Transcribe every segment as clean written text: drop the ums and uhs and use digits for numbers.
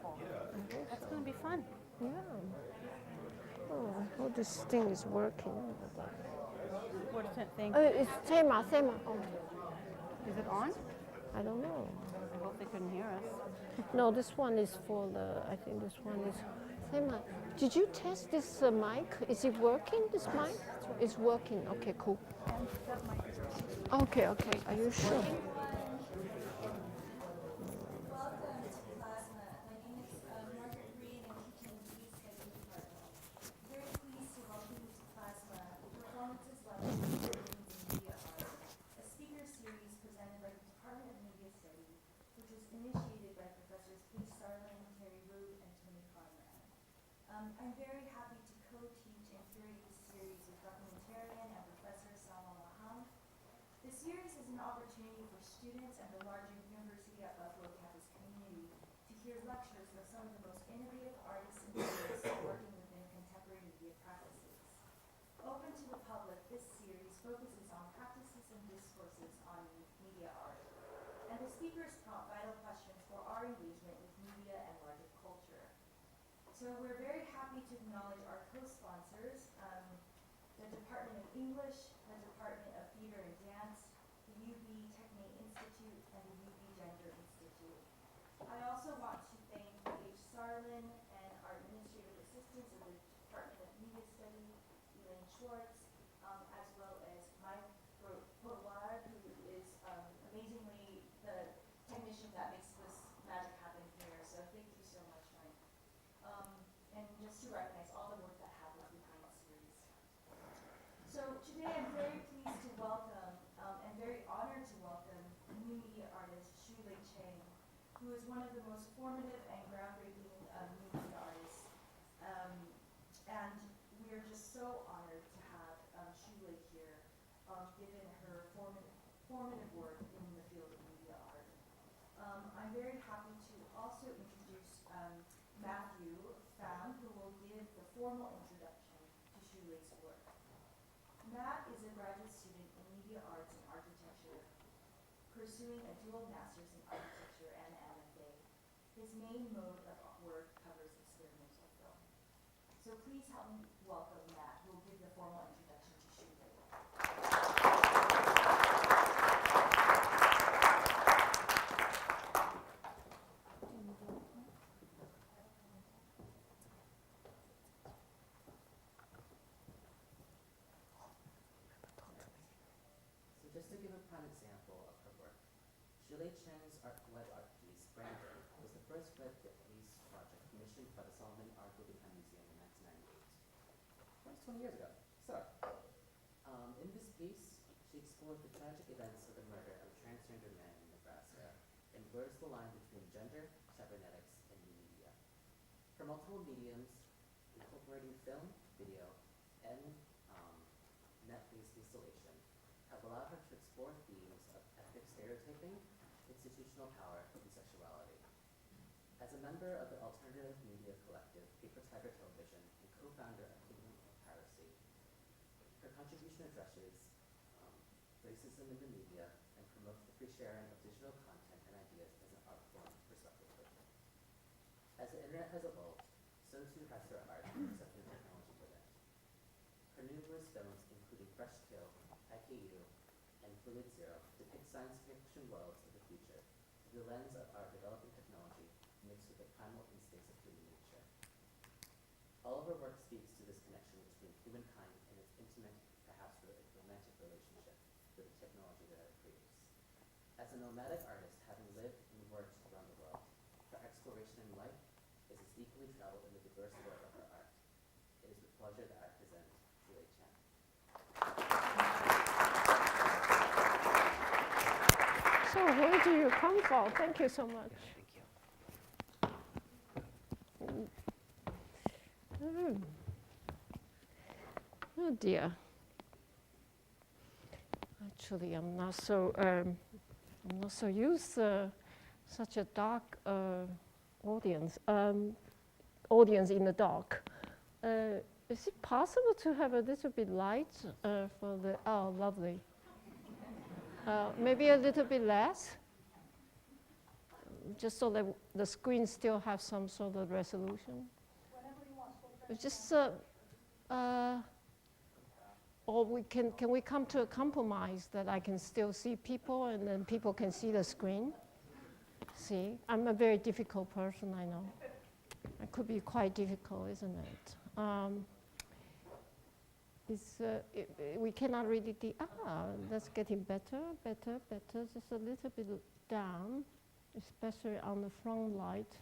wonderful. I hope That's so. going to be fun. Yeah. Oh, I hope this thing is working. What does it think? It's Tema, Tema. Oh, Is it on? I don't know. I hope they couldn't hear us. No, this one is for the, I think this one is, Tema, did you test this mic? Is it working, this mic? It's working. Okay, cool. And that mic is also switched. Okay, okay. Are you sure? Welcome to Plasma. My name is Margaret Green. I'm teaching the Media Studies department. Very pleased to welcome you to Plasma, Performances, Lessons, and Media Art, a speaker series presented by the Department of Media Studies, which was initiated by Professors Paige Sarlin, Terry Root, and Tony Conran. I'm very happy to co-teach and curate this series with documentarian and Professor Salma Maham. The series is an opportunity for students and the larger University at Buffalo campus community to hear lectures from some of the most innovative artists and creators working within contemporary media practices. Open to the public, this series focuses on practices and discourses on media art, and the speakers prompt vital questions for our engagement with media and larger culture. So we're very happy to acknowledge our co-sponsors, the Department of English, the Department of Theater and Dance, the UB Techne Institute, and the UB Gender Institute. I also want to thank Paige Sarlin and our administrative assistants in the Department of Media Studies, Elaine Schwartz, as well as Mike Boulard, who is amazingly the technician that makes this magic happen here. So thank you so much, Mike. And just to recognize all the work that happens behind the series. So today I'm very pleased to welcome, and very honored to welcome, new media artist Cheang, who is one of the most formative and groundbreaking new media artists. And we are just so honored to have here, given her formative work in the field of media art. I'm very happy to also introduce Matthew Pham, who will give the formal introduction to Shulei's work. Matt is a graduate student in media arts and architecture, pursuing a dual master's in architecture and MFA. His main mode of work covers experimental film. So please help me welcome Matt, who will give the formal introduction to Shulei. So just to give a prime example of her work, Shulei Cheng's web art piece, Brandon, was the first web piece project commissioned by the Solomon Art Guggenheim Museum in 1998. That was 20 years ago. So, in this piece, she explored the tragic events of the murder of a transgender man in Nebraska and blurs the line between gender, cybernetics, and new media. Her multiple mediums, incorporating film, video, and net-based installation, have allowed her to explore themes of ethnic stereotyping, institutional power, and sexuality. As a member of the alternative media collective Paper Tiger Television and co-founder of Kingdom of Piracy, her contribution addresses racism in the media and promotes the free sharing of digital content and ideas as an art form, respectively. As the internet has evolved, so too has her art and receptive technology with it. Her numerous films, including Fresh Kill, IKU, and Fluid Zero, depict science fiction worlds of the future through the lens of our developing technology mixed with the primal instincts of human nature. All of her work speaks to this connection between humankind and its intimate, perhaps romantic relationship with the technology that it creates. As a nomadic artist, having lived and worked around the world, her exploration in life is as deeply traveled in the diverse world of her art. It is with pleasure that I present Shulei Cheang. So where do you come from? Thank you so much. Thank you. Oh dear. Actually, I'm not so used to such a dark audience. Audience in the dark. Is it possible to have a little bit light for the? Oh, lovely. Maybe a little bit less. just so that the screen still has some sort of resolution. Whenever you want, full It's just, or can we come to a compromise that I can still see people and then people can see the screen? See, I'm a very difficult person, I know. It could be quite difficult, isn't it? We cannot really, that's getting better, just a little bit down, especially on the front light.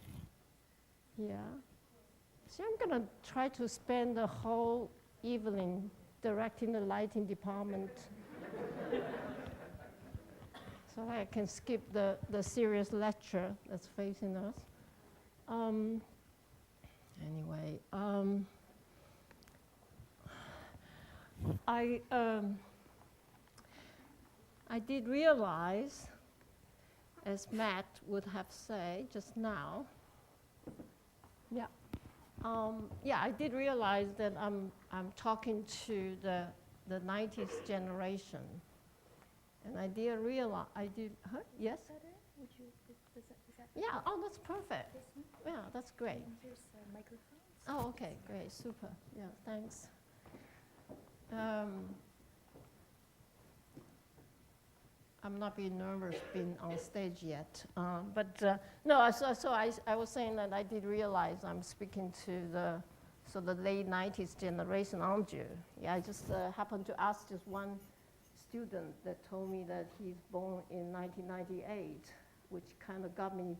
Yeah. See, I'm gonna try to spend the whole evening directing the lighting department so I can skip the serious lecture that's facing us. Anyway, I did realize, as Matt would have said just now, I did realize that I'm talking to the 90s generation, and I did realize, yes? Would you, is that Yeah, oh, that's perfect. this one? Yeah, that's great. And here's microphones. Oh, okay, great, super. Yeah, thanks. I'm not being nervous being on stage yet, no. So I was saying that I did realize I'm speaking to the late 90s generation, aren't you? Yeah, I just happened to ask just one student that told me that he's born in 1998, which kind of got me.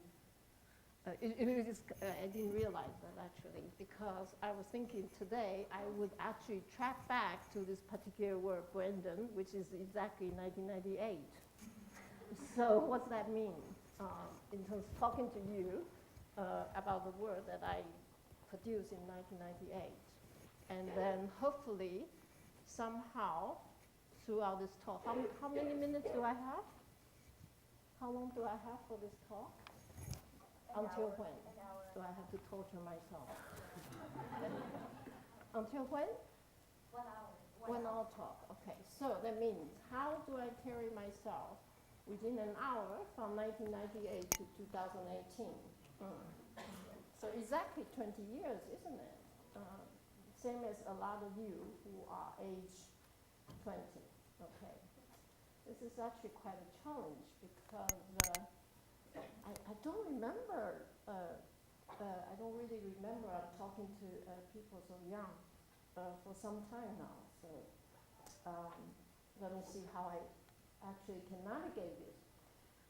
I didn't realize that actually, because I was thinking today I would actually track back to this particular work, Brandon, which is exactly 1998. So what's that mean in terms of talking to you about the work that I produced in 1998? And then hopefully, somehow, throughout this talk, how many minutes do I have? How long do I have for this talk? Until when? Do I have to torture myself? Until when? 1 hour. 1 hour talk, okay. So that means, how do I carry myself within an hour from 1998 to 2018? So exactly 20 years, isn't it? Same as a lot of you who are age 20, okay. This is actually quite a challenge because I don't remember, I don't really remember I'm talking to people so young for some time now. So let me see how I actually can navigate this.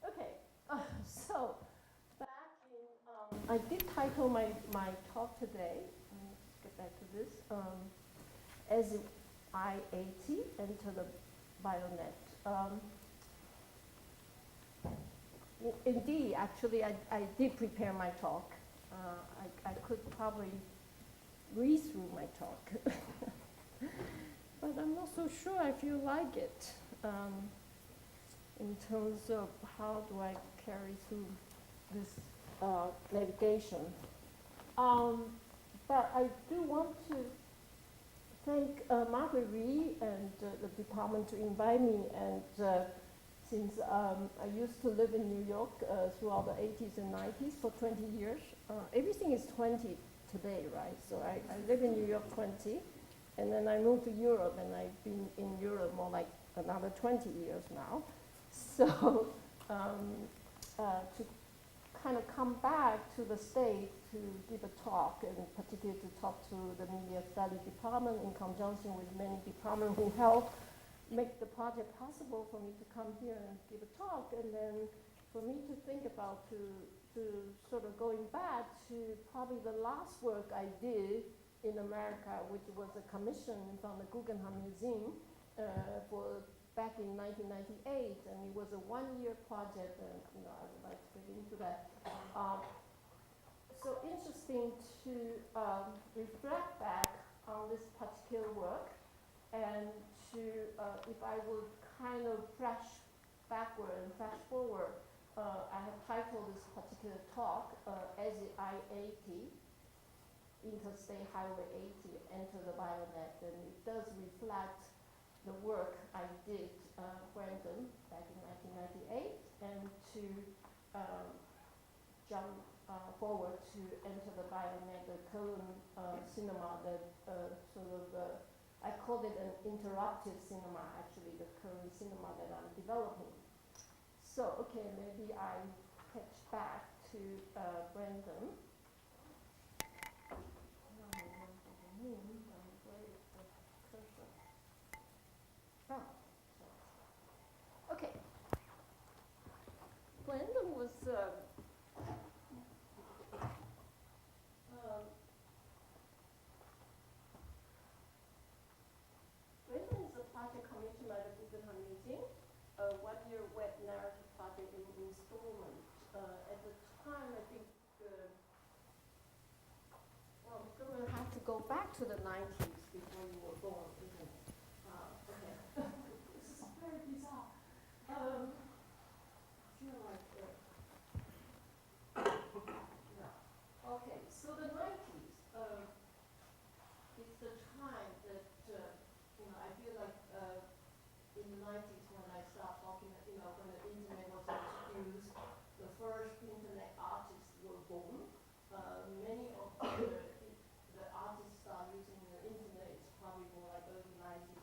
Okay, so back in, I did title my talk today, let's get back to this, as I-80, Enter the Bionet. Indeed, actually, I did prepare my talk. I could probably read through my talk, but I'm not so sure I feel like it in terms of how do I carry through this navigation. But I do want to thank Margaret Ree and the department to invite me, and since I used to live in New York throughout the 80s and 90s for 20 years. Everything is 20 today, right? So I live in New York 20, and then I moved to Europe, and I've been in Europe more like another 20 years now. So to kind of come back to the States to give a talk, and particularly to talk to the Media Studies department in conjunction with many departments who helped make the project possible for me to come here and give a talk, and then for me to think about to sort of going back to probably the last work I did in America, which was a commission from the Guggenheim Museum for back in 1998, and it was a one-year project, and I would like to get into that. So interesting to reflect back on this particular work, and to, if I would kind of flash backward and flash forward, I have titled this particular talk as the I-80, Interstate Highway 80, Enter the Bionet, and it does reflect the work I did, Brandon, back in 1998, and to jump forward to enter the biomed, the current cinema that I called it an interruptive cinema, actually, the current cinema that I'm developing. So, okay, maybe I catch back to Brandon. Okay. Brandon was Brandon is a project commissioned by the Guggenheim Museum, a one-year web narrative project in installment. At the time, I think, well, we're going to have to go back to the 90s before you were born, isn't it? Okay. This is very bizarre. I feel like, yeah. Okay, so the 90s is the time that, I feel like in the 90s when I started talking, when the internet was introduced, the first internet artists were born. Many of the artists start using the internet is probably more like early 90s,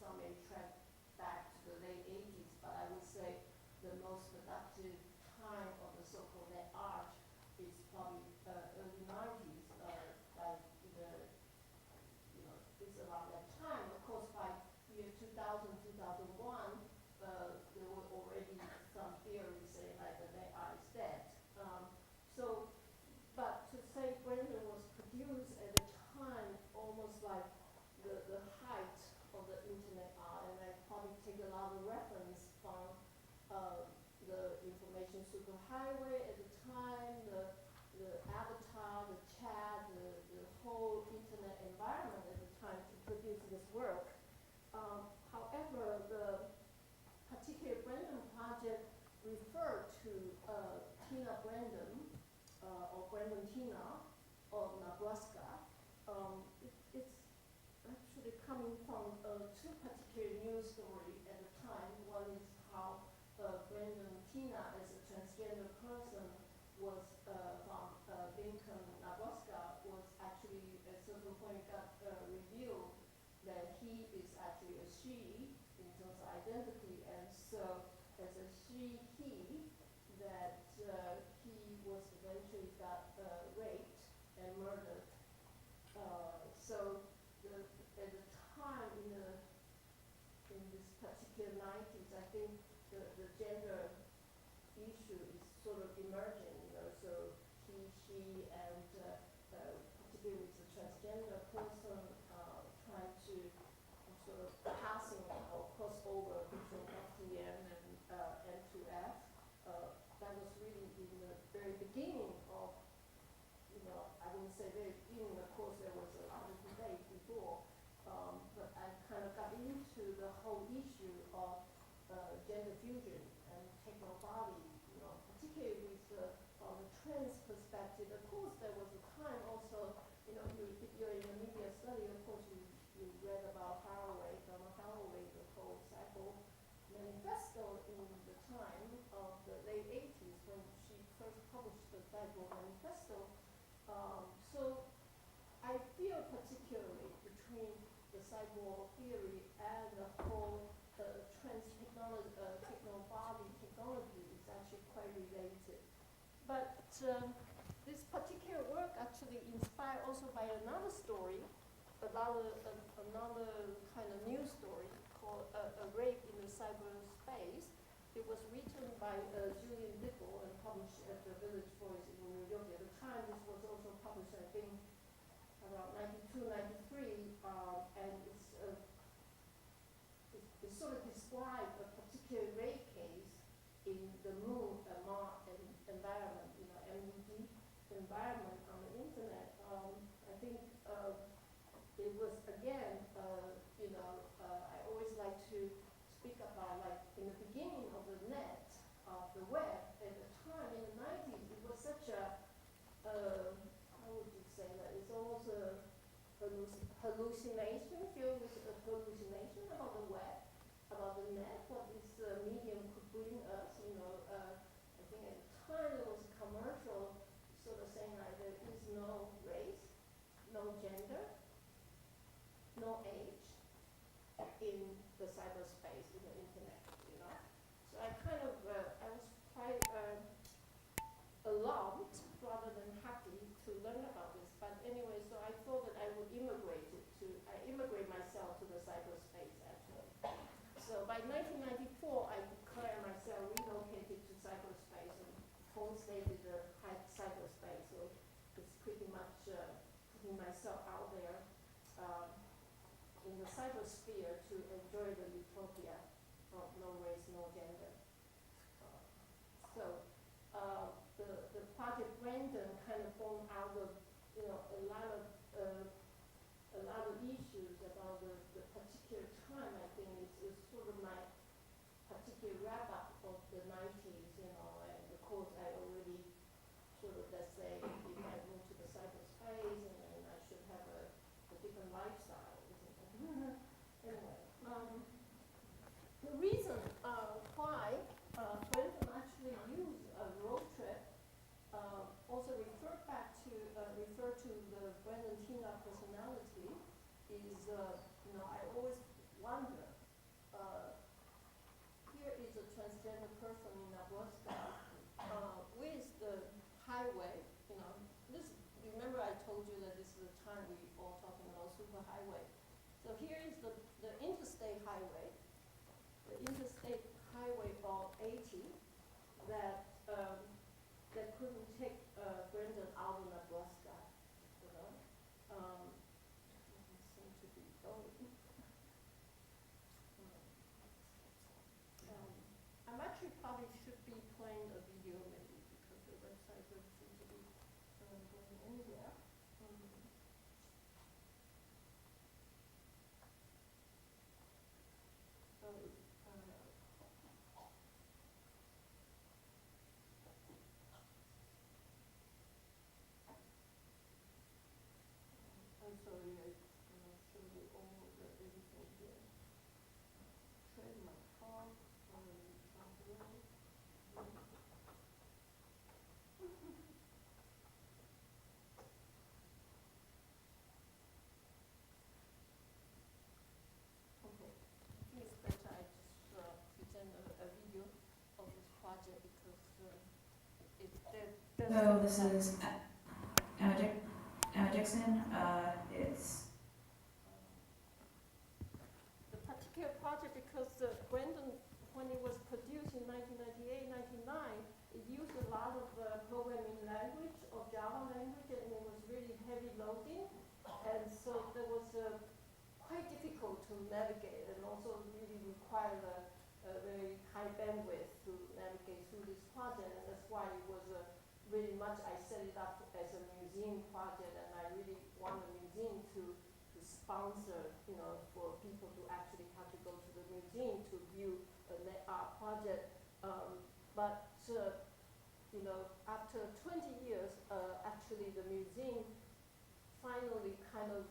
some may track back to the late 80s, but I would say the most productive time of the so-called net art is probably early 90s, like it's around that time. Of course, by year 2000, 2001, there were already some theories saying like the net art is dead. But to say Brandon was produced at a time almost like the height of the internet art, and I probably take a lot of reference from the information superhighway at the time, the avatar, the chat, the whole internet environment at the time to produce this work. However, the particular Brandon project referred to Tina Brandon, or Brandon Tina of Nebraska. It's actually coming from two particular news stories at the time. One is how Brandon Tina, as a transgender person, was from Lincoln, Nebraska, was actually at a certain point got revealed that he is actually a she in terms of identity, and so as a he, that he was eventually got raped and murdered. So at the time in this particular 90s, I think the gender issue is sort of emerging, so he, she, and particularly with the transgender person trying to sort of passing or cross over between FTM and N2F. That was really in the very beginning of, I wouldn't say very beginning, of course there was a lot of debate before, but I kind of got into the whole issue of gender fusion and techno-body, particularly with from the trans perspective. Of course, there was a time also, if you're in the media study, of course, you read about Haraway, Donna Haraway, the whole cycle manifesto in the time of the late 80s when she first published the cycle manifesto. So I feel particularly between the cyborg theory and the whole trans technology, techno-body technology is actually quite related. But this particular work actually inspired also by another story, another kind of news story called A Rape in the Cyberspace. It was written by Julian Dickel and published at the Village Voice in New York. At the time, this was also published, I think, around 92, 93, and it sort of described a particular rape case in the Moon environment, MED environment on the internet. I think it was again, I always like to speak about, like, in the beginning of the net, of the web, at the time in the 90s, it was such a, how would you say that? It's almost a hallucination, filled with a hallucination about the web, about the net, what this medium could bring us. I think at the time there was a commercial no gender, no age in the cyberspace, in the internet, you know. So I kind of, I was quite alarmed rather than happy to learn about this. But anyway, so I thought that I would immigrate myself to the cyberspace actually. So by 1994, I declared myself relocated to cyberspace and homesteaded the cyberspace. So it's pretty much putting myself out there in the cybersphere to enjoy the utopia of no race, no gender. So the project Brandon kind of formed out of a lot of issues about the particular time. I think it's sort of my particular wrap up of the 90s, and of course I already sort of, let's say, if I move to the cyberspace, and then I should have a different lifestyle, isn't it? Anyway, the reason why Brandon actually used a road trip also refer to the Brandon Tina personality is, I always wonder, here is a transgender person in Nebraska with the highway, remember I told you that this is the time we all talking about superhighway. So here is the interstate highway, of 80 that couldn't take Brandon out of Nebraska, doesn't seem to be going. I'm actually probably should be playing a video maybe because the website doesn't seem to be going anywhere. I'm sorry, I show you all of everything here. Trade my car, Okay, I think it's better I just present a video of this project because So this is Emma Dixon. It's the particular project because Brandon, when it was produced in 1998, 99, it used a lot of programming language of Java language, and it was really heavy loading, and so there was quite difficult to navigate, and also really required a very high bandwidth to navigate through this project, and that's why it was really much. I set it up as a museum project, and I really want the museum to sponsor, for people to actually have to go to the museum to view the art project. But after 20 years, actually the museum finally kind of,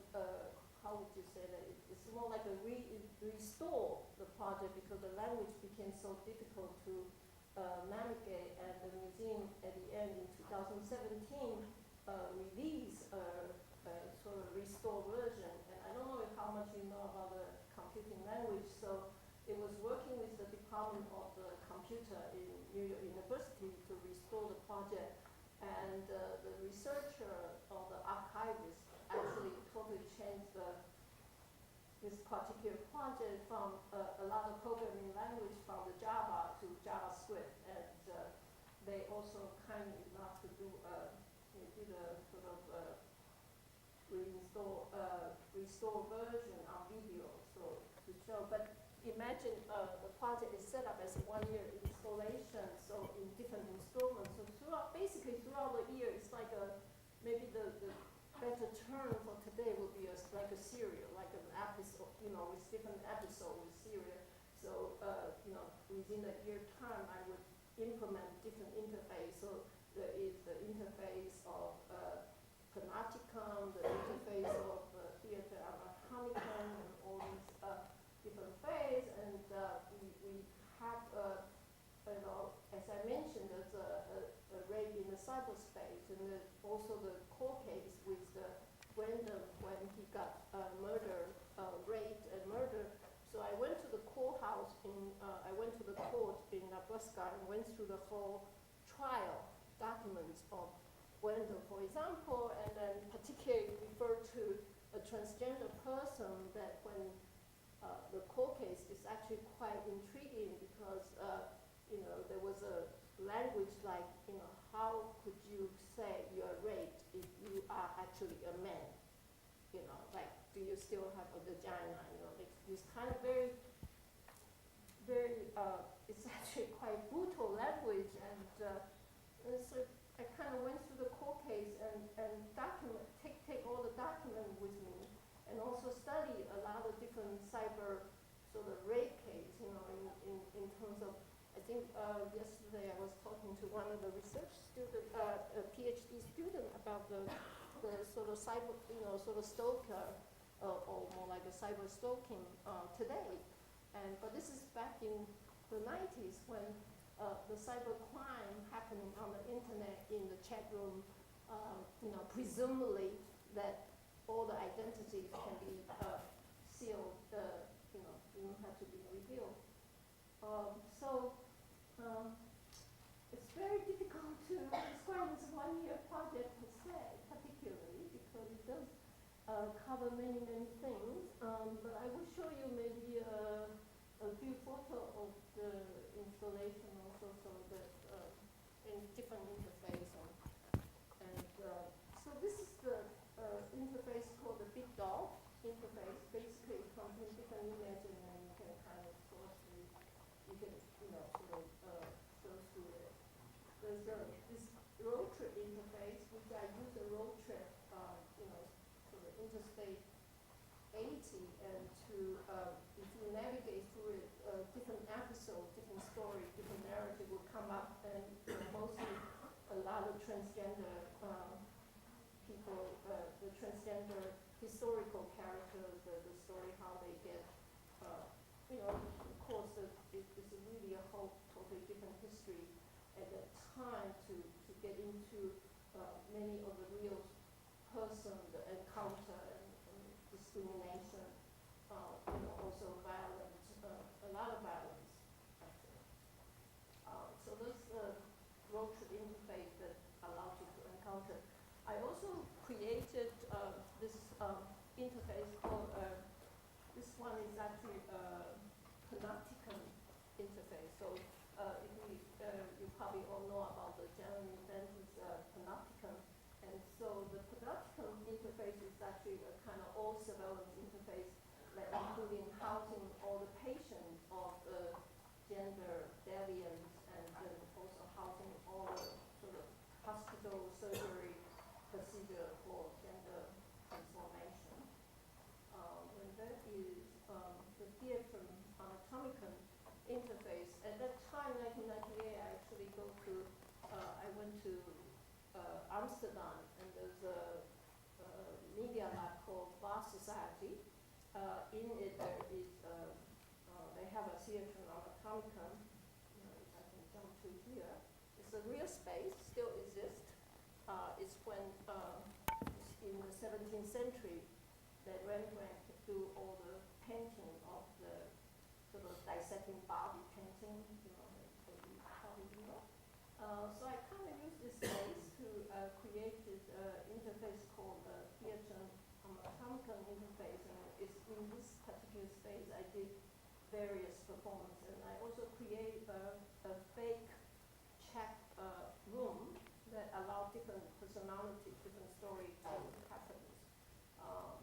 how would you say that? It's more like a restore the project because the language became so difficult to navigate, and the museum at the end in 2017 released a sort of restored version. And I don't know how much you know about the computing language, so it was working with the Department of the Computer in New York University to restore the project. And the researcher or the archivist actually totally changed this particular project from a lot of programming language from the Java to JavaScript, and they also kind enough to do they did a sort of restore version on video, so to show. But imagine the project is set up as a 1-year installation, so in different installments. So basically throughout the year, it's like maybe the better term for today would be like a serial, like an episode, with different episodes with serial. So, within a year time, I would implement different interface. So there is the interface of Panopticon, the interface of Theater Amatronicon, and all these different phases. And we have, as I mentioned, there's a raid in the cyberspace, and also the court case with the Brandon trial documents of Wendell, for example, and then particularly refer to a transgender person that when the court case is actually quite intriguing because, there was a language like, how could you say you are raped if you are actually a man? Like, do you still have a vagina? This kind of very, very, it's actually quite brutal language, and so I kind of went through the court case and take all the document with me, and also study a lot of different cyber sort of rape case, in terms of, I think yesterday I was talking to one of the research student, a PhD student about the sort of cyber, sort of stalker, or more like a cyber stalking today. But this is back in the 90s when the cyber crime happening on the internet in the chat room, presumably that all the identities can be sealed, didn't have to be revealed. It's very difficult to describe this one-year project per se, particularly because it does cover many, many things. But I will show you maybe a few photos of the installation also, so that in different interface. So this is the interface called the Big Dog interface. Basically, it contains different images, and then you can kind of sort through. You can, sort of go through it. There's this road trip interface, which I use a road trip, sort of interstate 80, and to if you navigate through it, different episodes, different story, different narrative will come up, and mostly a lot of transgender people, the transgender historical characters, the story how they get, of course, it's really a whole totally different history at that time to get into many of the real person, the encounter and discrimination, also violence, a lot of violence, actually. So this road trip interface that allows you to encounter. I also created this interface called, this one is actually Panopticon interface. So if you probably all know about the Cheang inventor's Panopticon. And so the Panopticon interface is actually a kind of all surveillance interface, like including housing all the patients of the gender deviants, and then also housing all the sort of hospital surgery procedure for gender transformation. And that is the theater Anatomicon interface. At that time, 1998, I actually I went to Amsterdam, and there's a media lab called Bar Society. In it, there is they have a theater Anatomicon. If I can jump to here, it's a real space, still exists. It's when in the 17th century that Rembrandt could do all the painting of the sort of dissecting body painting, that you probably know. So I kind of used this space to create this interface called the theater Anatomicon interface, and it's in this particular space I did various performances. And I also create a fake chat room that allow different personalities, different story to happen.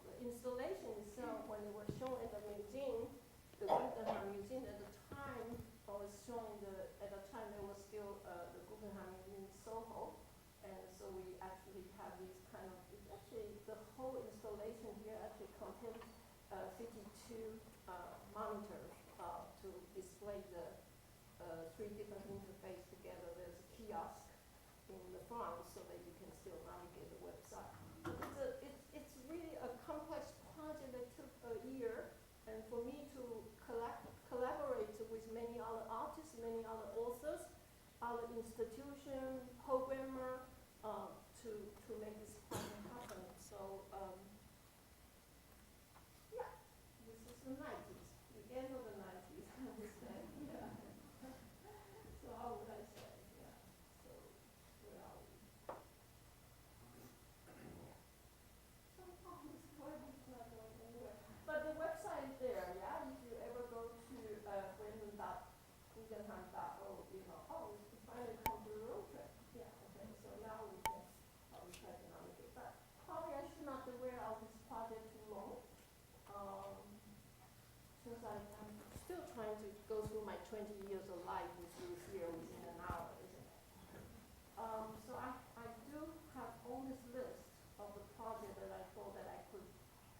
The installation itself, when it was shown at the museum, the Guggenheim Museum at the time, was showing at the time there was still the Guggenheim Museum in Soho, and so we actually have these kind of, it's actually, the whole installation here actually contains 52 monitors to display the three different interfaces together. There's a kiosk in the front so that you can still navigate the website. It's really a complex project that took a year, and for me to collaborate with many other artists, many other authors, other institutions, programmer, to make this project happen. So yeah, this is the 90s, the end of the 90s, I would say. Yeah. So how would I say? Yeah. So Tianhan thought, oh, we finally come to the road trip. Yeah, okay, so now we can probably try to navigate. But probably I should not wear out this project too long. Since I'm still trying to go through my 20 years of life with you here within an hour, isn't it? So I do have all this list of the project that I thought that I could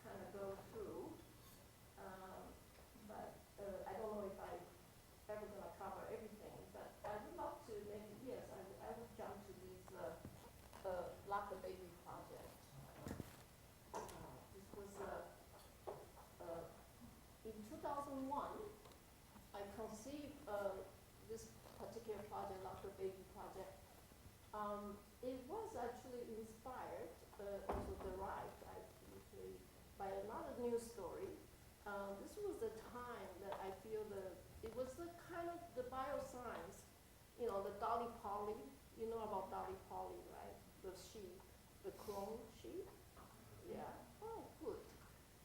kind of go through. But I don't know if I ever gonna cover everything, but I would love to maybe, yes, I would jump to this Lock the Baby project. This was in 2001, I conceived this particular project, Lock the Baby project. It was actually inspired, also derived, actually, by another news story. This was the time that I feel it was the kind of the bioscience, the Dolly Polly. You know about Dolly Polly, right? The sheep, the clone sheep. Yeah. Oh, good.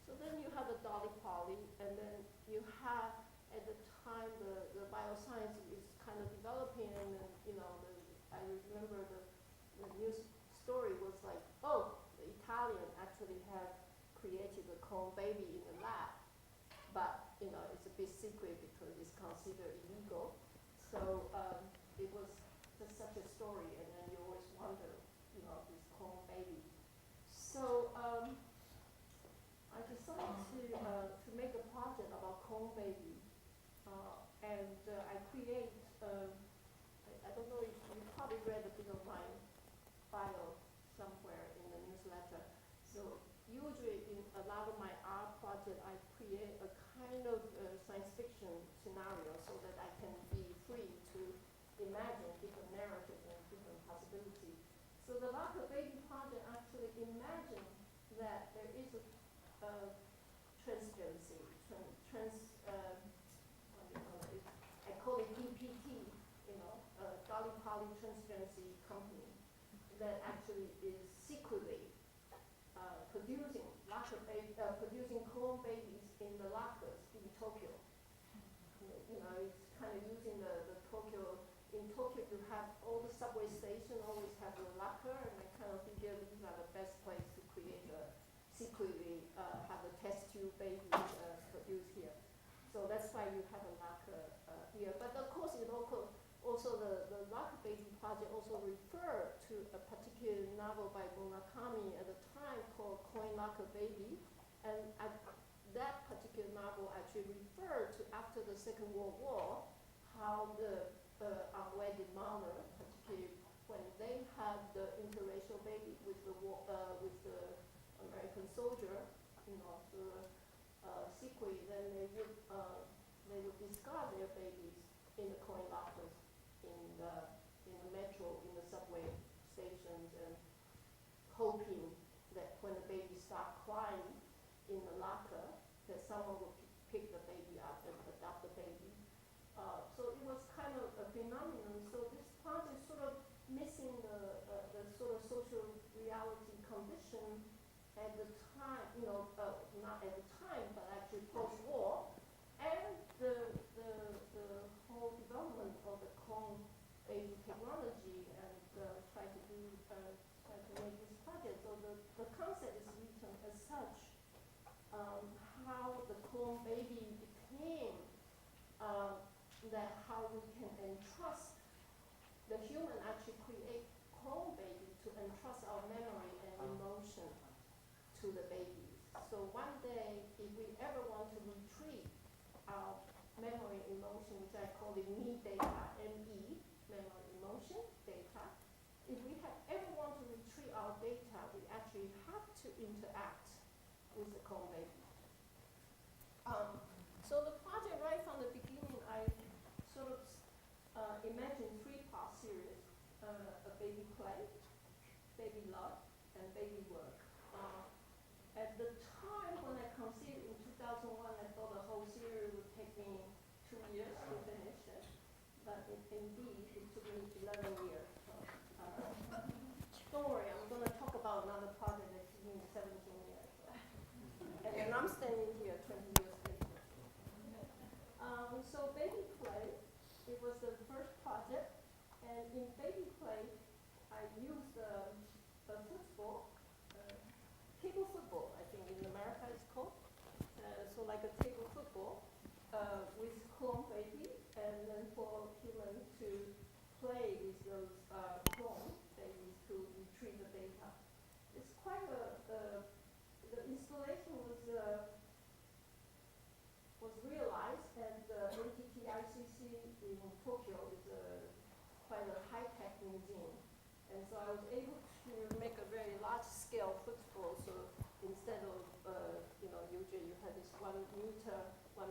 So then you have the Dolly Polly, and then you have at the time the bioscience is kind of developing, and then I remember the news story was like, oh, the Italian actually have created the clone baby in the lab. But it's a big secret because it's considered illegal. So it was just such a story, and then you always wonder, this clone baby. So I decided to make a project about clone baby, and I create. I don't know if you probably read a bit of my bio somewhere in the newsletter. So usually in a lot of my art project, I create a kind of science fiction scenario so that I can be free to imagine different narratives and different possibilities. So the Lock the Baby project actually imagine that there is a transparency, what do you call it? I call it DPT, Dolly Polly Transparency Company, that actually is secretly producing clone babies in the lockers in Tokyo. It's kind of using the Tokyo. In Tokyo, you have all the subway stations always have a locker, and I kind of figure these are the best place to create secretly have a test tube baby produced here. So that's why you have a locker here. But of course, also the Lock Baby project also referred to a particular novel by Murakami at the time called Coin Locker Baby. And that particular novel actually referred to after the Second World War, how the unwedded mother, particularly when they had the interracial baby with the American soldier, secretly, then they would discard their babies in the coin lockers in the metro, in the subway stations, and hoping that when the baby starts crying in the locker, that someone will pick the baby up and adopt the baby. So it was kind of a phenomenon. So this project is sort of missing the sort of social reality condition at the time, not at the time, but actually post-war, and the whole development of the clone baby technology, and try to make this project. So the concept is written as such. How the clone baby became that how we can entrust the human actually create clone baby to entrust our memory and emotion to the babies. So one day, if we ever want to retrieve our memory emotion, which I call it me data, M-E, memory emotion data, if we ever want to retrieve our data, we actually have to interact with the clone baby. So the project right from the beginning, I sort of imagined 3-part series, a baby play, baby love, and baby work. At the time when I conceived in 2001, I thought the whole series would take me 2 years to finish it, but indeed it took me 11 years. Don't worry, I'm going to talk about another project that took me 17 years. And then I'm standing here 20 years later. So baby play, it was And in baby play, I used a football, table football, I think in America it's called. So like a table football with clone baby, and then for human to play with those clone babies to retrieve the data. It's quite the installation was realized at NTTICC in Tokyo. Is quite a high-tech museum. And so I was able to make a very large-scale football. So instead of, usually you had this 1 meter, 1.2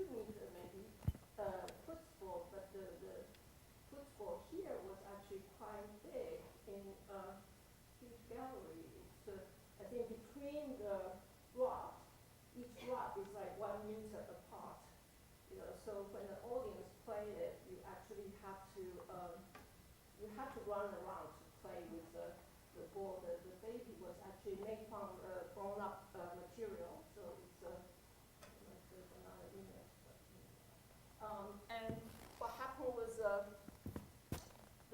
meter maybe football, but the football here was actually quite big in a huge gallery. It's, I think between the rod, each rod is like 1 meter apart. So when the audience play it, you actually have to run around to play with the ball. The baby was actually made from grown-up material, so it's there's another image. And what happened was the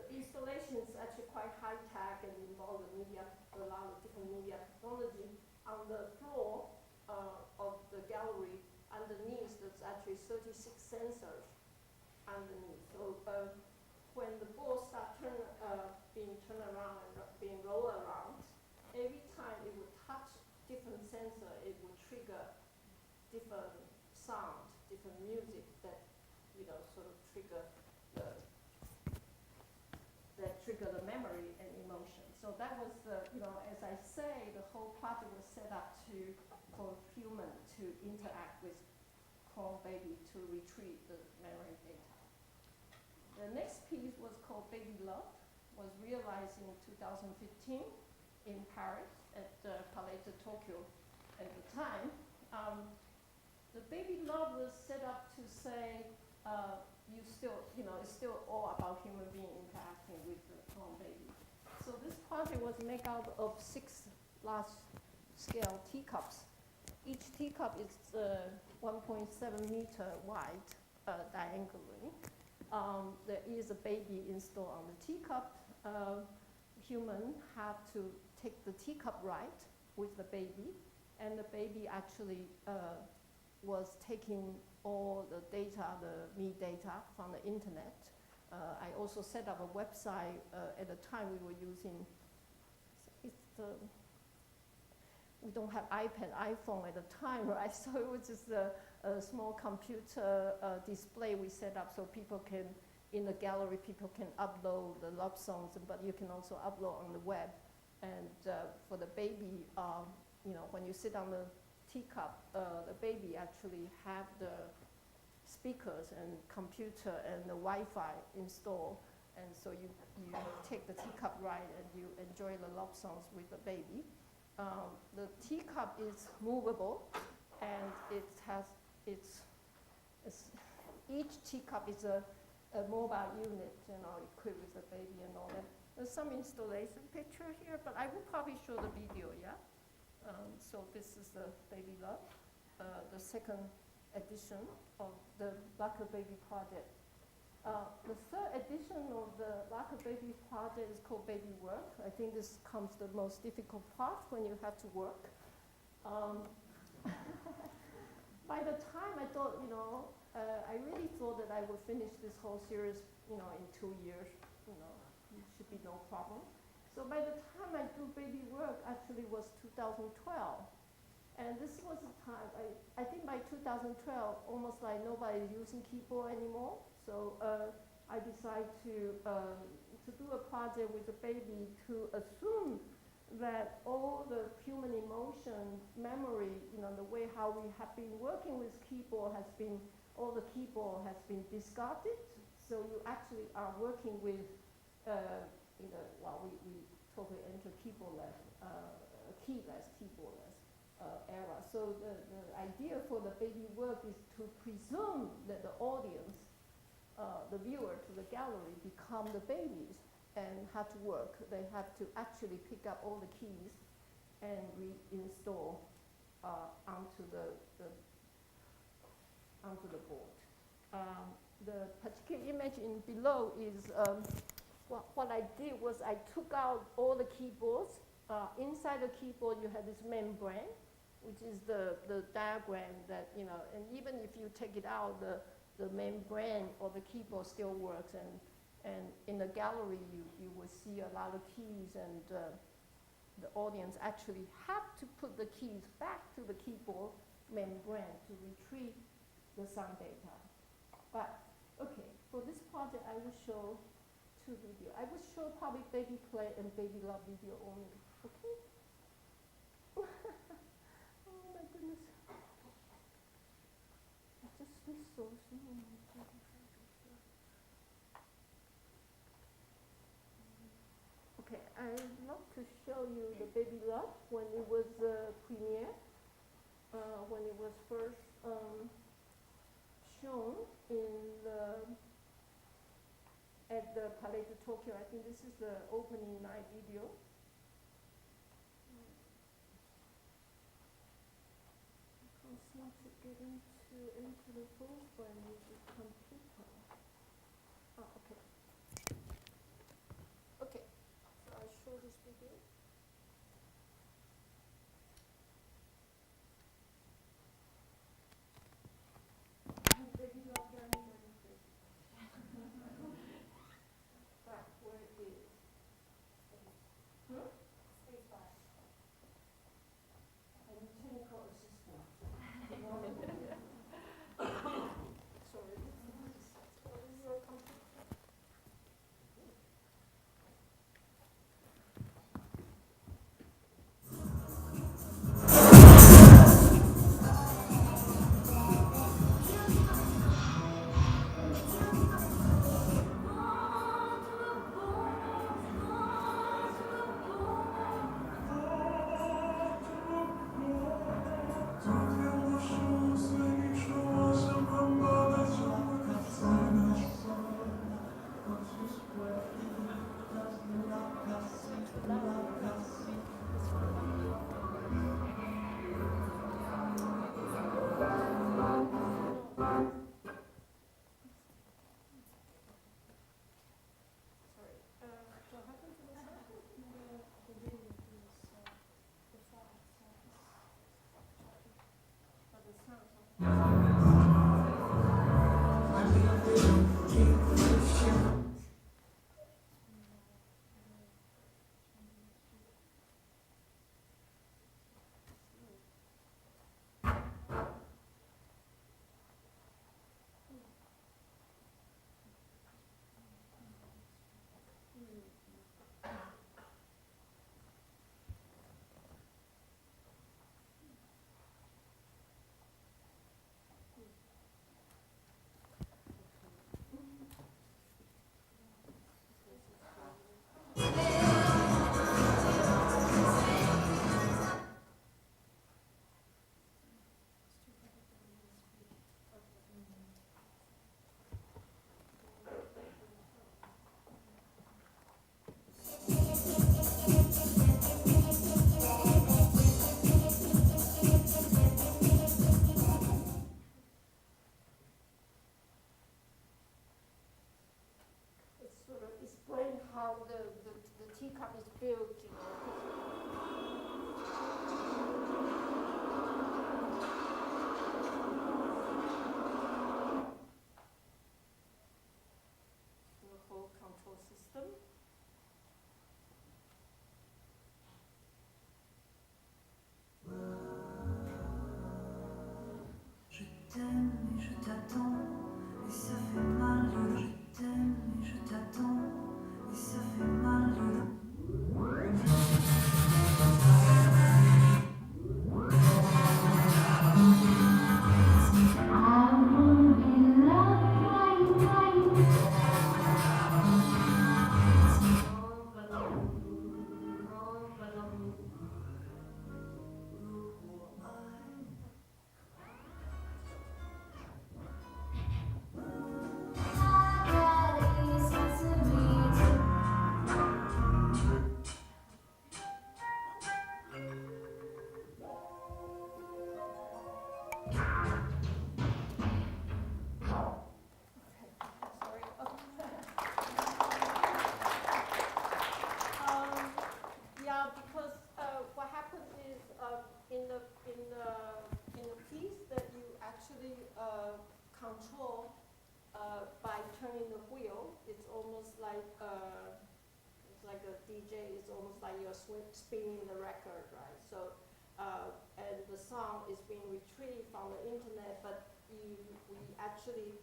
installation is actually quite high-tech and involved a lot of different media technology. On the floor of the gallery, underneath, there's actually 36 sensors underneath. So when the ball starts being turned around and being rolled around, every time it would touch different sensor, it would trigger different sound, different music that sort of trigger the memory and emotion. So that was as I say, the whole project was set up for human to interact with clone baby to retrieve the memory data. The next piece was called Baby Love, was realized in 2015 in Paris at Palais de Tokyo at the time. The Baby Love was set up to say, it's still all about human being interacting with the clone baby. So this project was made out of 6 large-scale teacups. Each teacup is 1.7 meter wide diagonally. There is a baby installed on the teacup. Human have to take the teacup right with the baby, and the baby actually was taking all the data, the me data from the internet. I also set up a website. At the time we were using, we don't have iPad, iPhone at the time, right? So it was just a small computer display we set up so people can, in the gallery, people can upload the love songs, but you can also upload on the web. And for the baby, when you sit on the teacup, the baby actually have the speakers and computer and the Wi-Fi installed. And so you take the teacup ride and you enjoy the love songs with the baby. The teacup is movable, and each teacup is a mobile unit, equipped with a baby and all that. There's some installation picture here, but I will probably show the video, yeah? So this is the Baby Love, the second edition of the Lacquer Baby project. The third edition of the Lacquer Baby project is called Baby Work. I think this comes the most difficult part when you have to work. By the time I thought, I really thought that I would finish this whole series, in 2 years, it should be no problem. So by the time I do Baby Work, actually was 2012. And this was the time, I think by 2012, almost like nobody is using keyboard anymore. So I decided to do a project with the baby to assume that all the human emotion, memory, the way how we have been working with keyboard all the keyboard has been discarded. So you actually are working with, we totally enter keyboardless, keyless, keyboardless era. So the idea for the Baby Work is to presume that the audience, the viewer to the gallery, become the babies and have to work. They have to actually pick up all the keys and reinstall onto the board. the particular image in below is what I did was I took out all the keyboards. Inside the keyboard, you have this membrane, which is the diagram that, you know, and even if you take it out, the membrane or the keyboard still works. And in the gallery, you will see a lot of keys, and the audience actually have to put the keys back to the keyboard membrane to retrieve the sound data. But, okay, for this project, I will show two videos. I will show probably baby play and baby love video only, okay? Oh my goodness. I just this so soon. Okay, I'd love to show you the baby love when it was premiere, when it was first shown at the Palais de Tokyo. I think this is the opening night video. I can't seem to get into the full frame with the computer. Oh, okay. Okay, so I'll show this video. Baby love journey, back where it is. Spacebar. And technical assistance. Sorry. Your computer. Sorry. What happened to the sound? The video is the sound. But the sound. It's sort of explain how the teacup is built, you know. The whole control system. Je t'aime et je t'attends, et ça fait mal de je t'aime et je t'attends, et ça fait mal de My body's sensitive. control by turning the wheel. It's almost like it's like a DJ. It's almost like you're spinning the record, right? So and the song is being retrieved from the internet, but we actually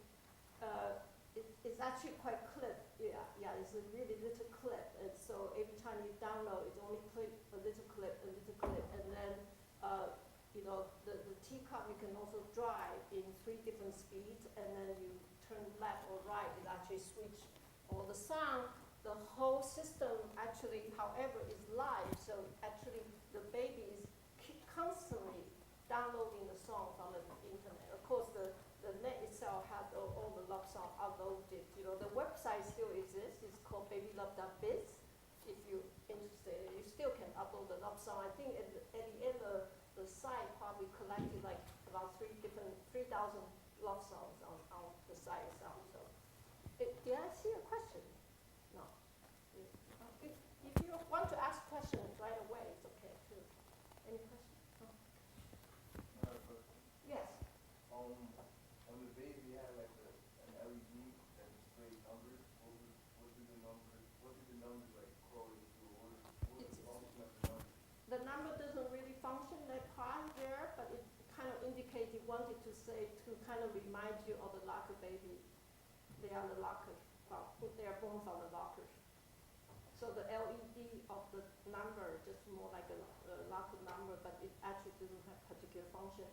it's actually quite clipped. Yeah, it's a really little clip, and so every time you download, it's only clip a little clip, and then the teacup you can also drive in 3 different speeds, and then you turn left or right, it actually switch all the sound. The whole system actually, however, is live, so actually the baby is constantly downloading the song from the internet. Of course, the net itself has all the love songs uploaded. The website still exists. It's called babylove.biz. If you're interested, you still can upload the love song. I think at the end of the site probably collected like about 3,000 love songs on the site itself. So, did I see a question? No. If you want to ask questions right away, it's okay too. Any questions? No. Yes. On the base, we had like an LED that displayed numbers. What did the numbers like correlate to? What was the function of the numbers? The number doesn't really function that part there, but it kind of indicated it wanted to say to kind of remind you of the locker baby. They are the lockers. They are born from the lockers. So the LED of the number just more like a locker number, but it actually doesn't have particular function.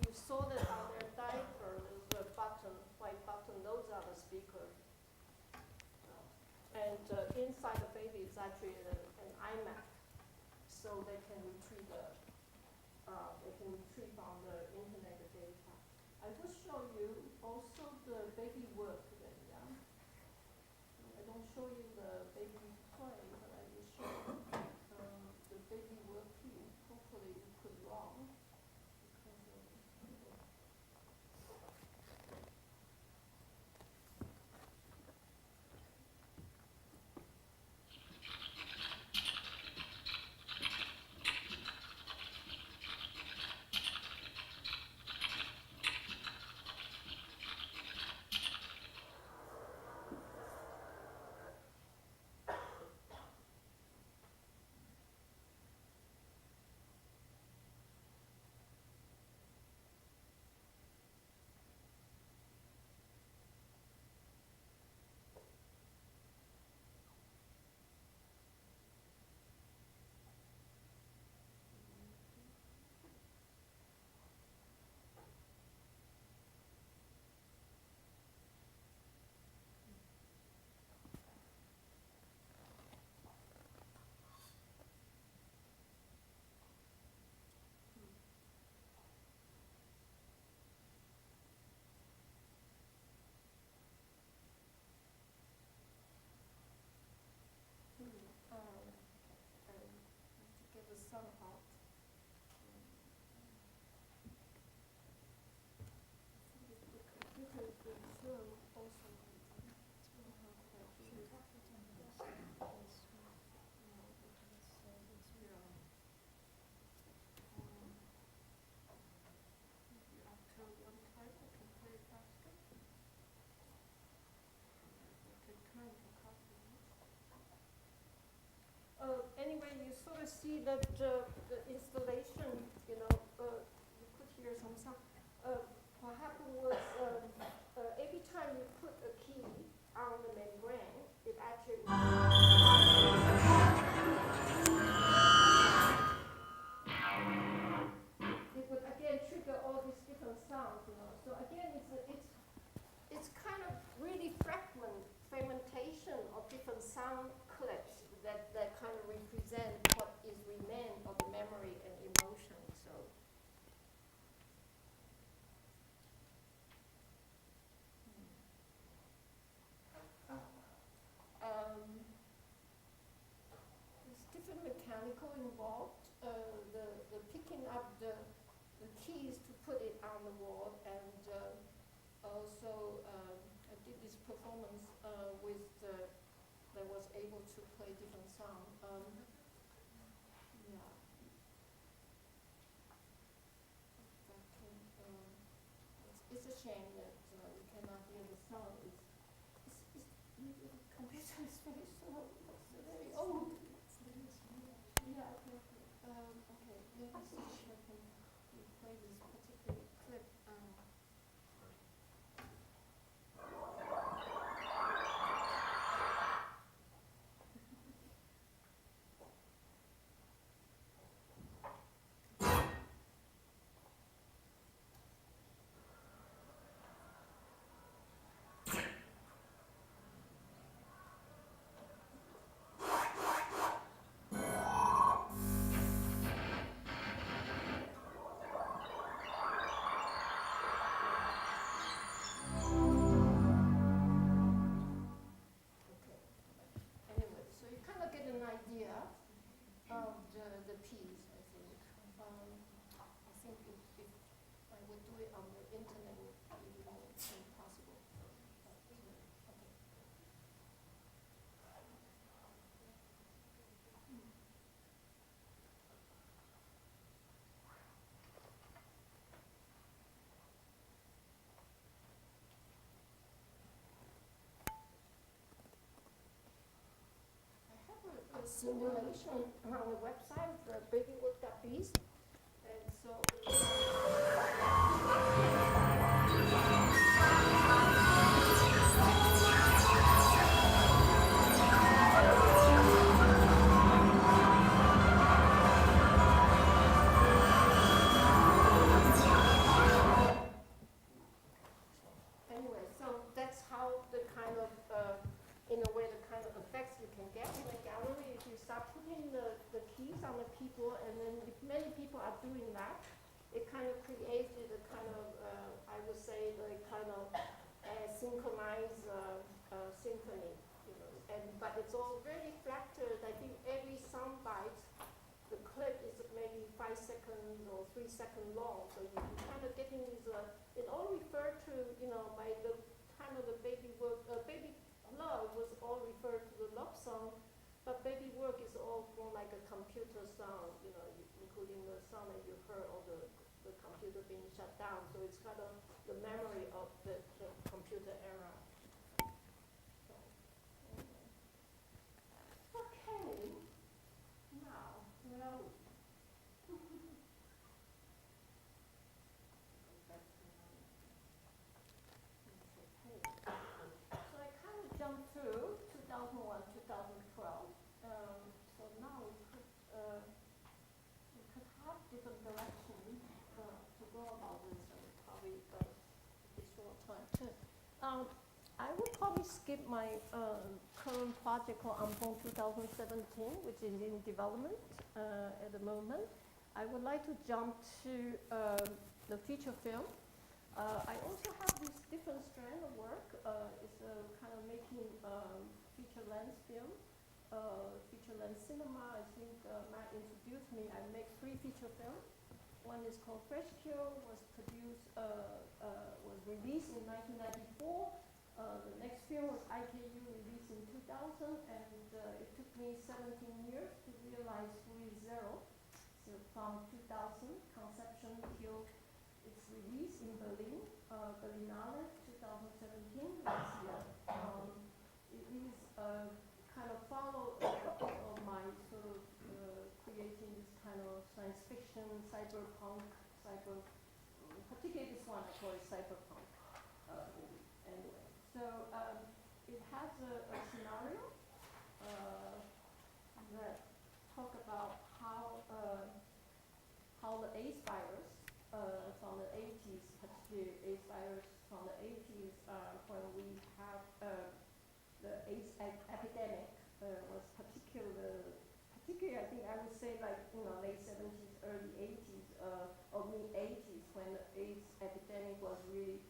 You saw that on their diaper, there's a button, white button. Those are the speakers. And inside the baby is actually an iMac, so they can retrieve from the internet the data. I will show you also the baby work. I don't show you the baby play, but I will show you the baby work too. Hopefully you could wrong. Get the sun out. The computer is being slow also. After one time, I can play it faster. Okay, turn for coffee. Anyway, you sort of see that the installation, you could hear some sound. What happened was every time you put a key on the membrane, it actually it would again trigger all these different sounds, So again, it's kind of really fragmentation of different sound clips that kind of represent what is remained of the memory and emotion. So there's different mechanical involved. The picking up the keys to put it on the wall, and also I did this performance with that was able to play different sound. Yeah. It's a shame that sound is, computer is very slow, it's very old. Yeah, okay, okay. Okay, maybe see if I can replay this particular clip. Anyway, so you kind of get an idea of the piece, I think. I think if I would do it on the internet, it would be more impossible. But, okay. I have a simulation on the website, the babywork.biz, and so. Anyway, so that's how the kind of, in a way, the kind of effects you can get in a gallery if you start putting the keys on the people, and then if many people are doing that, it kind of created a kind of, I would say, the kind of synchronized symphony, you know. But it's all very fractured. I think every sound bite, the clip is maybe 5 seconds or 3 seconds long, so you kind of getting these. It all referred to, you know, by the time of the baby work, baby love was all referred to the love song, but baby work is all more like a computer sound, you know, including the sound that you heard or the computer being shut down. So it's kind of the memory of the computer era. So, anyway. Okay, now, where are we? So I kind of jumped through 2001, 2012. So now we could have different directions to go about this, and probably a short time too. I would probably skip my current project called Ampong 2017, which is in development at the moment. I would like to jump to the feature film. I also have this different strand of work. It's kind of making feature length film, feature length cinema. I think Matt introduced me. I make 3 feature films. One is called Fresh Cure, was released in 1994. The next film was IKU, released in 2000, and it took me 17 years to realize Who is Zero. So from 2000 conception till its release in Berlin, Berlinale 2017 last year. It is kind of follow a bit of my sort of creating this kind of science fiction, cyberpunk, particularly this one I call it cyberpunk movie. Anyway, so it has a scenario that talk about how the AIDS virus from the 80s, particularly AIDS virus from the 80s, when we have the AIDS epidemic was particularly I think I would say like, you know, late 70s, early 80s, or mid 80s, when the AIDS epidemic was really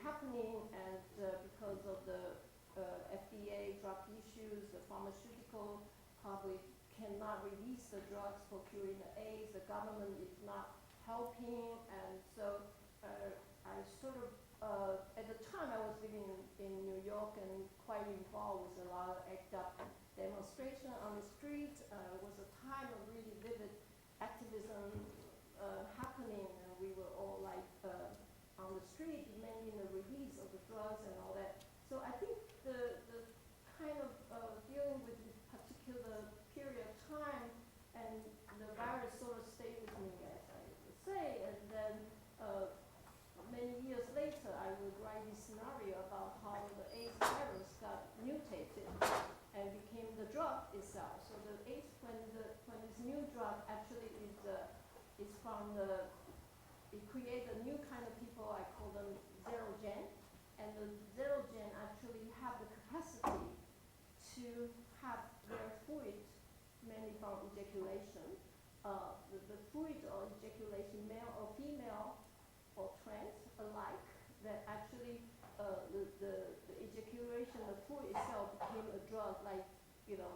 happening, and because of the FDA drug issues, the pharmaceutical probably cannot release the drugs for curing the AIDS. The government is not helping, and so I sort of, at the time I was living in New York and quite involved with a lot of ACT UP demonstration on the street. It was a time of really vivid activism happening, and we were all like on on the street demanding the release of the drugs and all that. So I think the kind of dealing with this particular period of time and the virus sort of stayed with me, as I would say, and then many years later, I would write this scenario about how the AIDS virus got mutated and became the drug itself. So the AIDS, when this new drug actually is from it creates a new kind of people, I call them zero gen, and the zero gen actually have the capacity to have their fluid, mainly from ejaculation, the fluid or ejaculation, male or female or trans alike, that actually the ejaculation, the fluid itself became a drug like,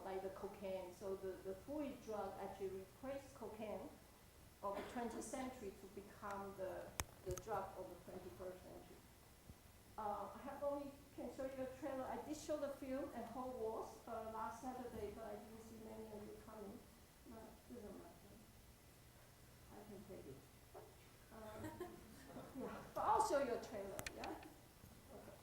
like the cocaine. So the fluid drug actually replaced cocaine of the 20th century to become the drug of the 21st century. I have only can show you a trailer. I did show the film at Whole Wars last Saturday, but I didn't see many of you coming. But it doesn't matter. I can take it. Yeah, but I'll show you a trailer, yeah? Okay.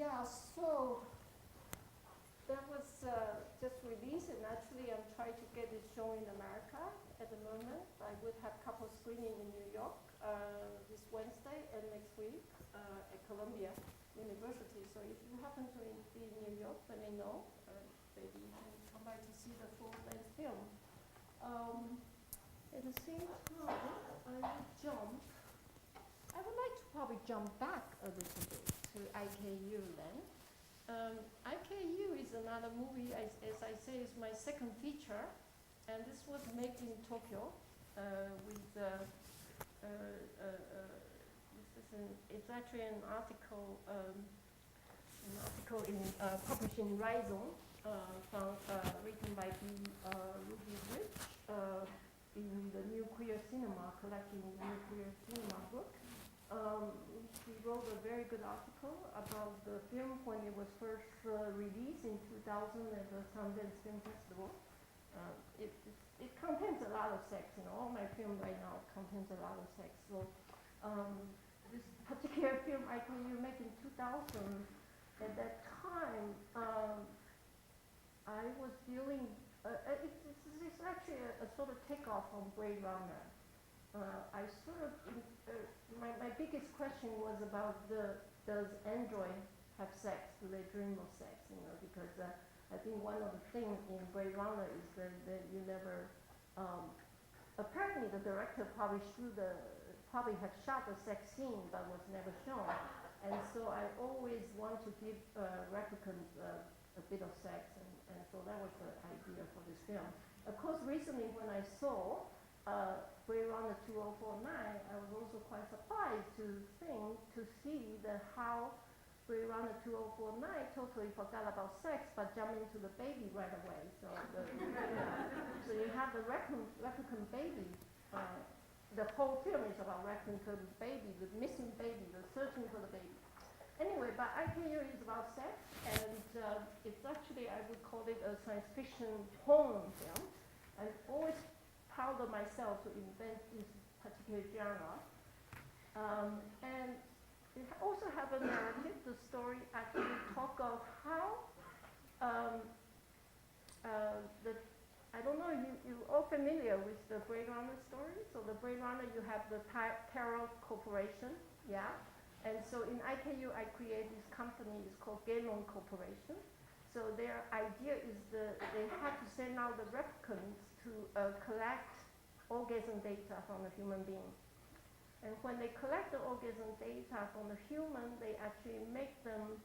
Yeah, so that was just released, and actually I'm trying to get it shown in America at the moment. I would have a couple screening in New York this Wednesday and next week at Columbia University. So if you happen to be in New York, let me know. Maybe you can come by to see the full-length film. At the same time, I would like to probably jump back a little bit to IKU then. IKU is another movie, as I say, is my second feature, and this was made in Tokyo it's actually an article in published in Rhizome, written by Ruby Rich in the New Queer Cinema, collecting New Queer Cinema book. He wrote a very good article about the film when it was first released in 2000 at the Sundance Film Festival. It contains a lot of sex, all my film right now contains a lot of sex. So this particular film I can make in 2000, at that time, I was dealing, it's actually a sort of takeoff from Blade Runner. I sort of, my biggest question was about does android have sex? Do they dream of sex? Because I think one of the things in Blade Runner is that you never, apparently the director probably had shot a sex scene but was never shown. And so I always want to give replicants a bit of sex, and so that was the idea for this film. Of course, recently when I saw Blade Runner 2049, I was also quite surprised to see that how Blade Runner 2049 totally forgot about sex but jumped into the baby right away. So so you have the replicant baby. The whole film is about replicant baby, the missing baby, the searching for the baby. Anyway, but IKU is about sex, and it's actually, I would call it a science fiction porn film. I've always proud of myself to invent this particular genre. And it also have a narrative. The story actually talk of how the I don't know, you all familiar with the Blade Runner story? So the Blade Runner, you have the Terror Corporation, yeah? And so in IKU, I created this company, it's called Gaylon Corporation. So their idea is they had to send out the replicants to collect orgasm data from the human being. And when they collect the orgasm data from the human, they actually make them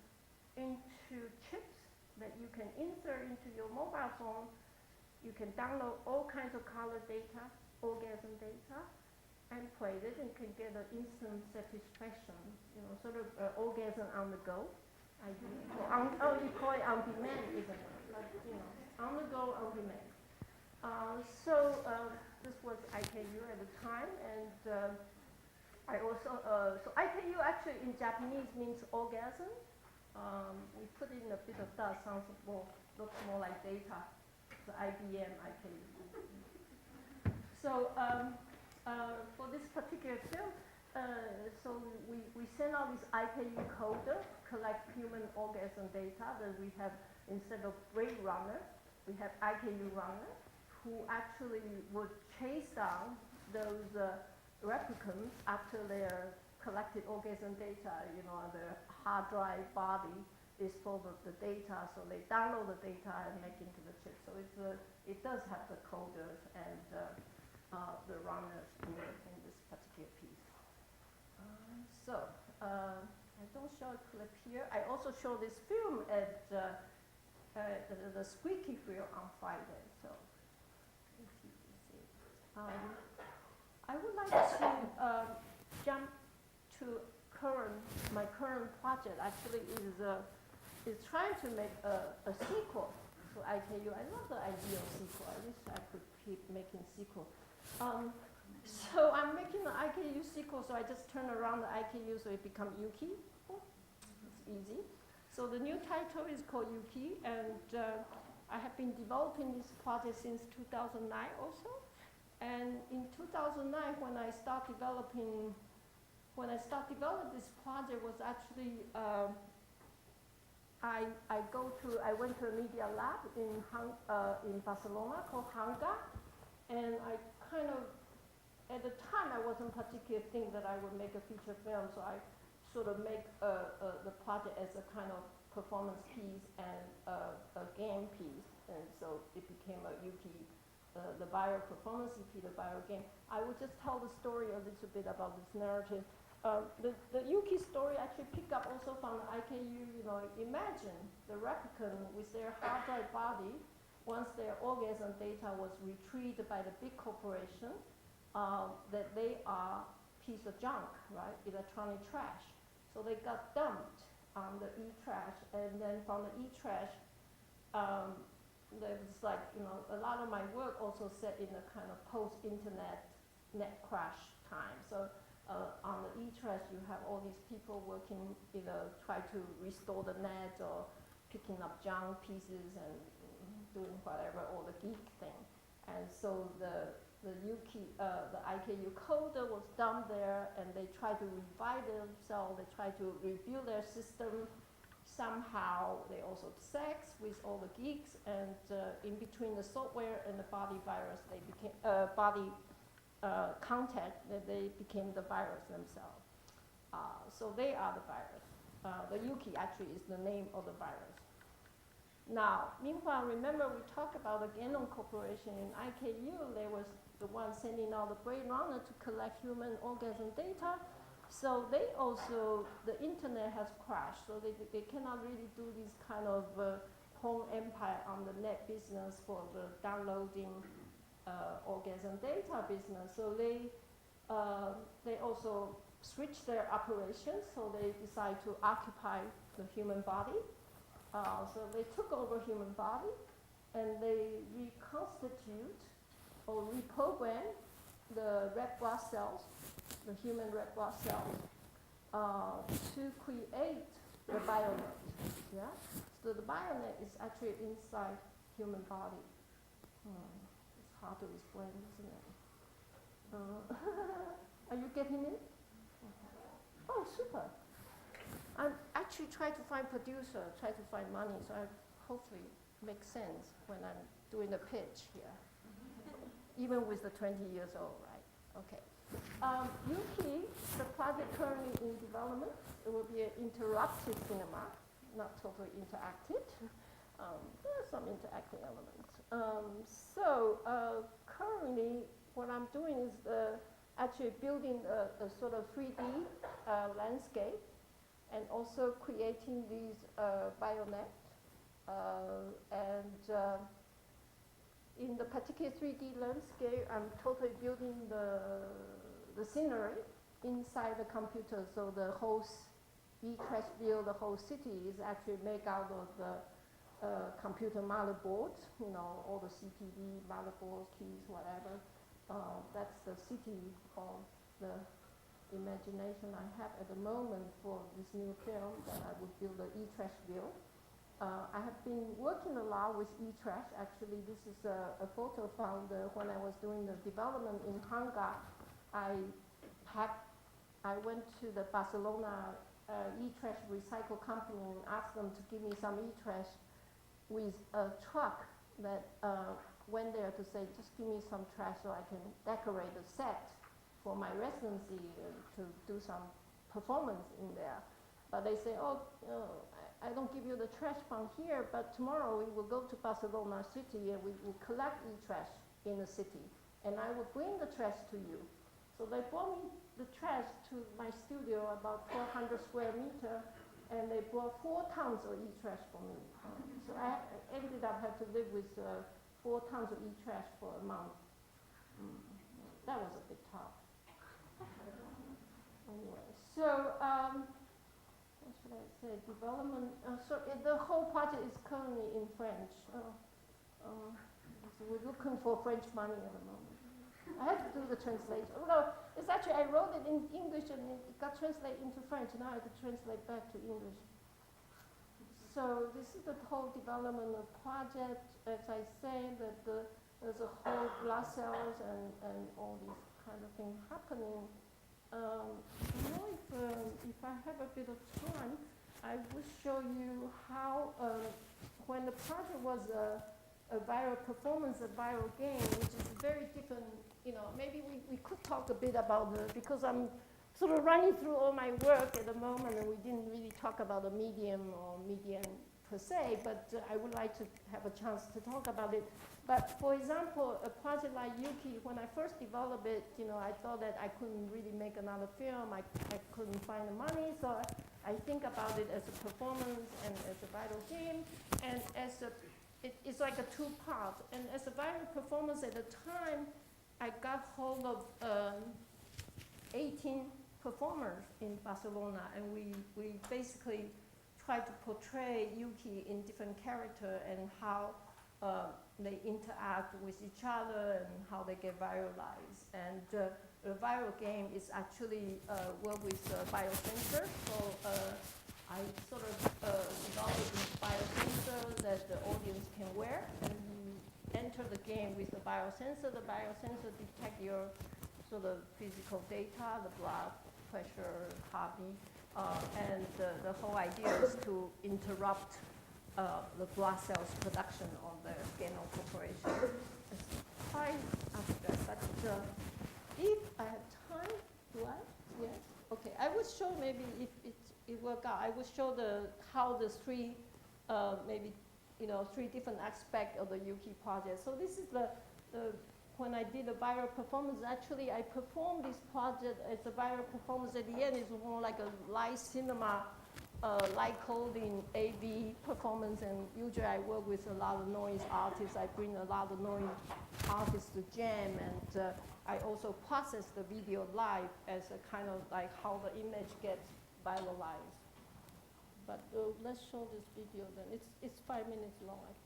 into chips that you can insert into your mobile phone. You can download all kinds of color data, orgasm data, and play it and can get an instant satisfaction, sort of orgasm on the go. You call it on demand, isn't it? But, on the go, on demand. This was IKU at the time, and I also, so IKU actually in Japanese means orgasm. We put in a bit of that, looks more like data. The IBM IKU. So for this particular film, so we send out this IKU coder, collect human orgasm data that we have, instead of Blade Runner, we have IKU Runner, who actually would chase down those replicants after their collected orgasm data, the hard drive body is full of the data, so they download the data and make into the chip. So it does have the coders and the runners in this particular piece. I don't show a clip here. I also show this film at the Squeaky Field on Friday. So if you can see. I would like to jump to my current project. Actually, is trying to make a sequel to IKU. I love the idea of sequel. I wish I could keep making sequel. So I'm making the IKU sequel, so I just turn around the IKU so it becomes Yuki. It's easy. So the new title is called Yuki, and I have been developing this project since 2009 also. And in 2009, when I start developing this project was actually, I went to a media lab in Barcelona called Hanga, and I kind of, at the time I wasn't particularly think that I would make a feature film, so I sort of make the project as a kind of performance piece and a game piece, and so it became a Yuki, the bio performance EP, the bio game. I would just tell the story a little bit about this narrative. The Yuki story actually picked up also from the IKU, imagine the replicant with their hard drive body, once their orgasm data was retrieved by the big corporation, that they are piece of junk, right, electronic trash. So they got dumped on the e-trash, and then from the e-trash, there was like, a lot of my work also set in a kind of post-internet net crash time. So on the e-trash, you have all these people working, try to restore the net or picking up junk pieces and doing whatever, or the geek thing. And so the IKU coder was dumped there, and they try to revive themselves. They try to rebuild their system. Somehow they also sex with all the geeks, and in between the software and the body virus, they became contact, that they became the virus themselves. So they are the virus. The Yuki actually is the name of the virus. Now, meanwhile, remember we talked about the Gaylon Corporation in IKU. They was the one sending out the Blade Runner to collect human orgasm data. So they also, the internet has crashed, so they cannot really do this kind of home empire on the net business for the downloading orgasm data business. So they also switched their operations, so they decide to occupy the human body. So they took over human body, and they reconstitute or reprogram the red blood cells, the human red blood cells, to create the bionet. Yeah. So the bionet is actually inside human body. It's hard to explain, isn't it? Are you getting it? Okay. Oh, super. I'm actually trying to find producer, try to find money, so I hopefully make sense when I'm doing the pitch here, even with the 20 years old, right? Okay. Yuki, the project currently in development, it will be an interactive cinema, not totally interactive. There are some interactive elements. Currently, what I'm doing is actually building a sort of 3D landscape and also creating these bionet. In the particular 3D landscape, I'm totally building the scenery inside the computer, so the whole e-trash bill, the whole city is actually made out of the computer motherboards, all the CPD, motherboards, keys, whatever. That's the city of the imagination I have at the moment for this new film that I would build the e-trash bill. I have been working a lot with e-trash. Actually, this is a photo from when I was doing the development in Hanga. I went to the Barcelona e-trash recycle company and asked them to give me some e-trash with a truck that went there to say, just give me some trash so I can decorate the set for my residency to do some performance in there. But they say, I don't give you the trash from here, but tomorrow we will go to Barcelona city and we will collect e-trash in the city. And I will bring the trash to you. So they brought me the trash to my studio, about 1,200 square meter, and they brought 4 tons of e-trash for me. So I ended up having to live with 4 tons of e-trash for a month. That was a bit tough. Anyway, so what should I say? Development. The whole project is currently in French. So we're looking for French money at the moment. I have to do the translation. Although it's actually, I wrote it in English and it got translated into French. Now I have to translate back to English. So this is the whole development of project. As I say, that there's a whole glass cells and all these kind of things happening. If I have a bit of time, I will show you how when the project was a viral performance, a viral game, which is very different. Maybe we could talk a bit about because I'm sort of running through all my work at the moment, and we didn't really talk about the medium or medium per se, but I would like to have a chance to talk about it. But for example, a project like Yuki, when I first developed it, I thought that I couldn't really make another film. I couldn't find the money, so I think about it as a performance and as a viral game, and it's like a 2-part. And as a viral performance at the time, I got hold of 18 performers in Barcelona, and we basically tried to portray Yuki in different characters and how they interact with each other and how they get viralized. And the viral game is actually work with biosensor. So I sort of developed this biosensor that the audience can wear, and you enter the game with the biosensor. The biosensor detects your sort of physical data, the blood pressure, heartbeat, and the whole idea is to interrupt the blood cells production of the Gano Corporation. It's quite abstract, but if I have time, do I? Yes. Okay, I will show maybe if it works out. I will show how the 3 3 different aspects of the Yuki project. So this is when I did a viral performance. Actually, I performed this project as a viral performance. At the end, it's more like a live cinema, light coding, AV performance. And usually, I work with a lot of noise artists. I bring a lot of noise artists to jam, and I also process the video live as a kind of like how the image gets viralized. But let's show this video then. It's 5 minutes long, I think.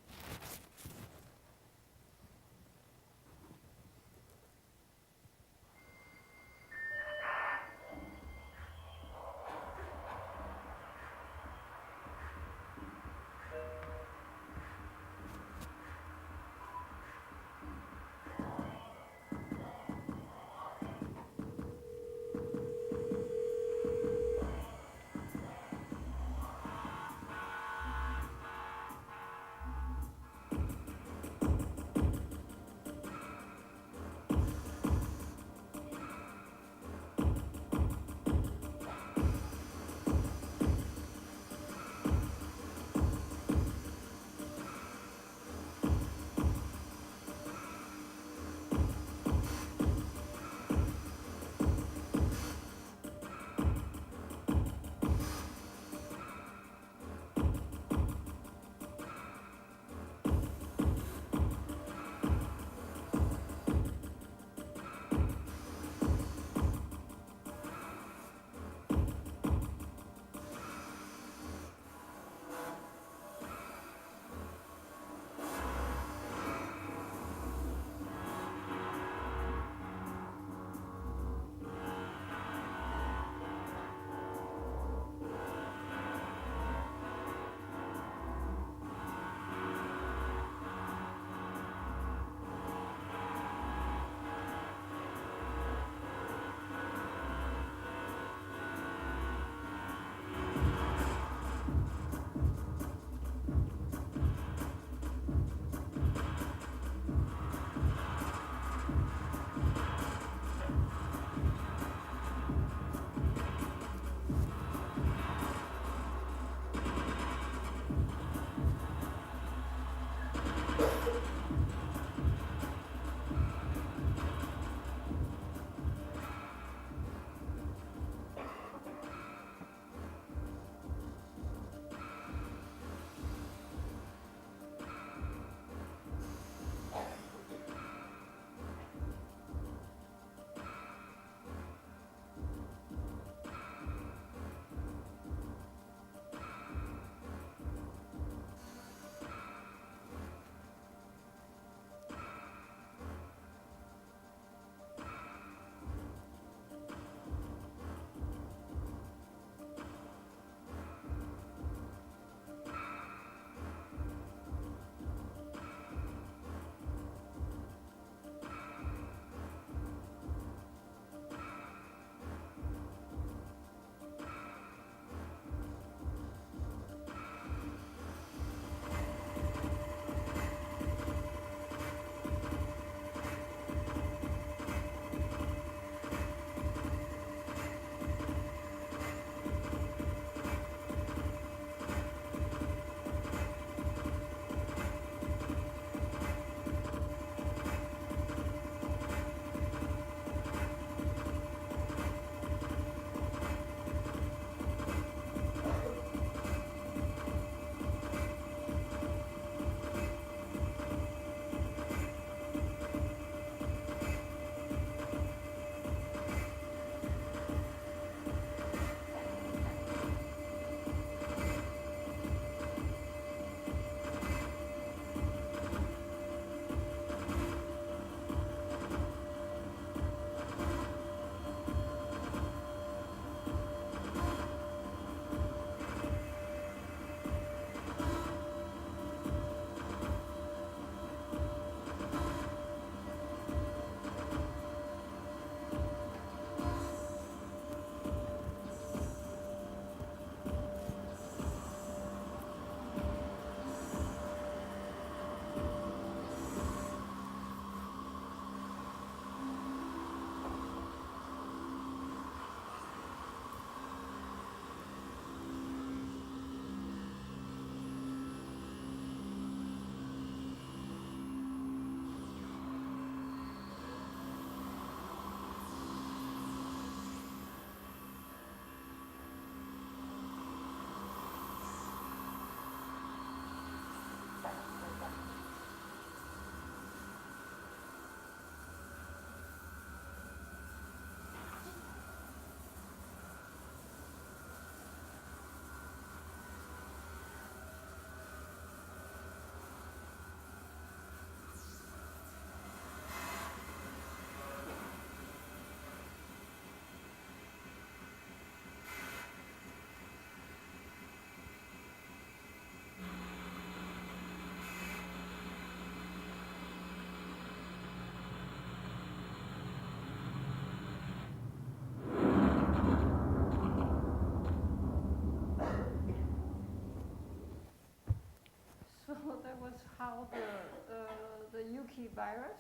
UT virus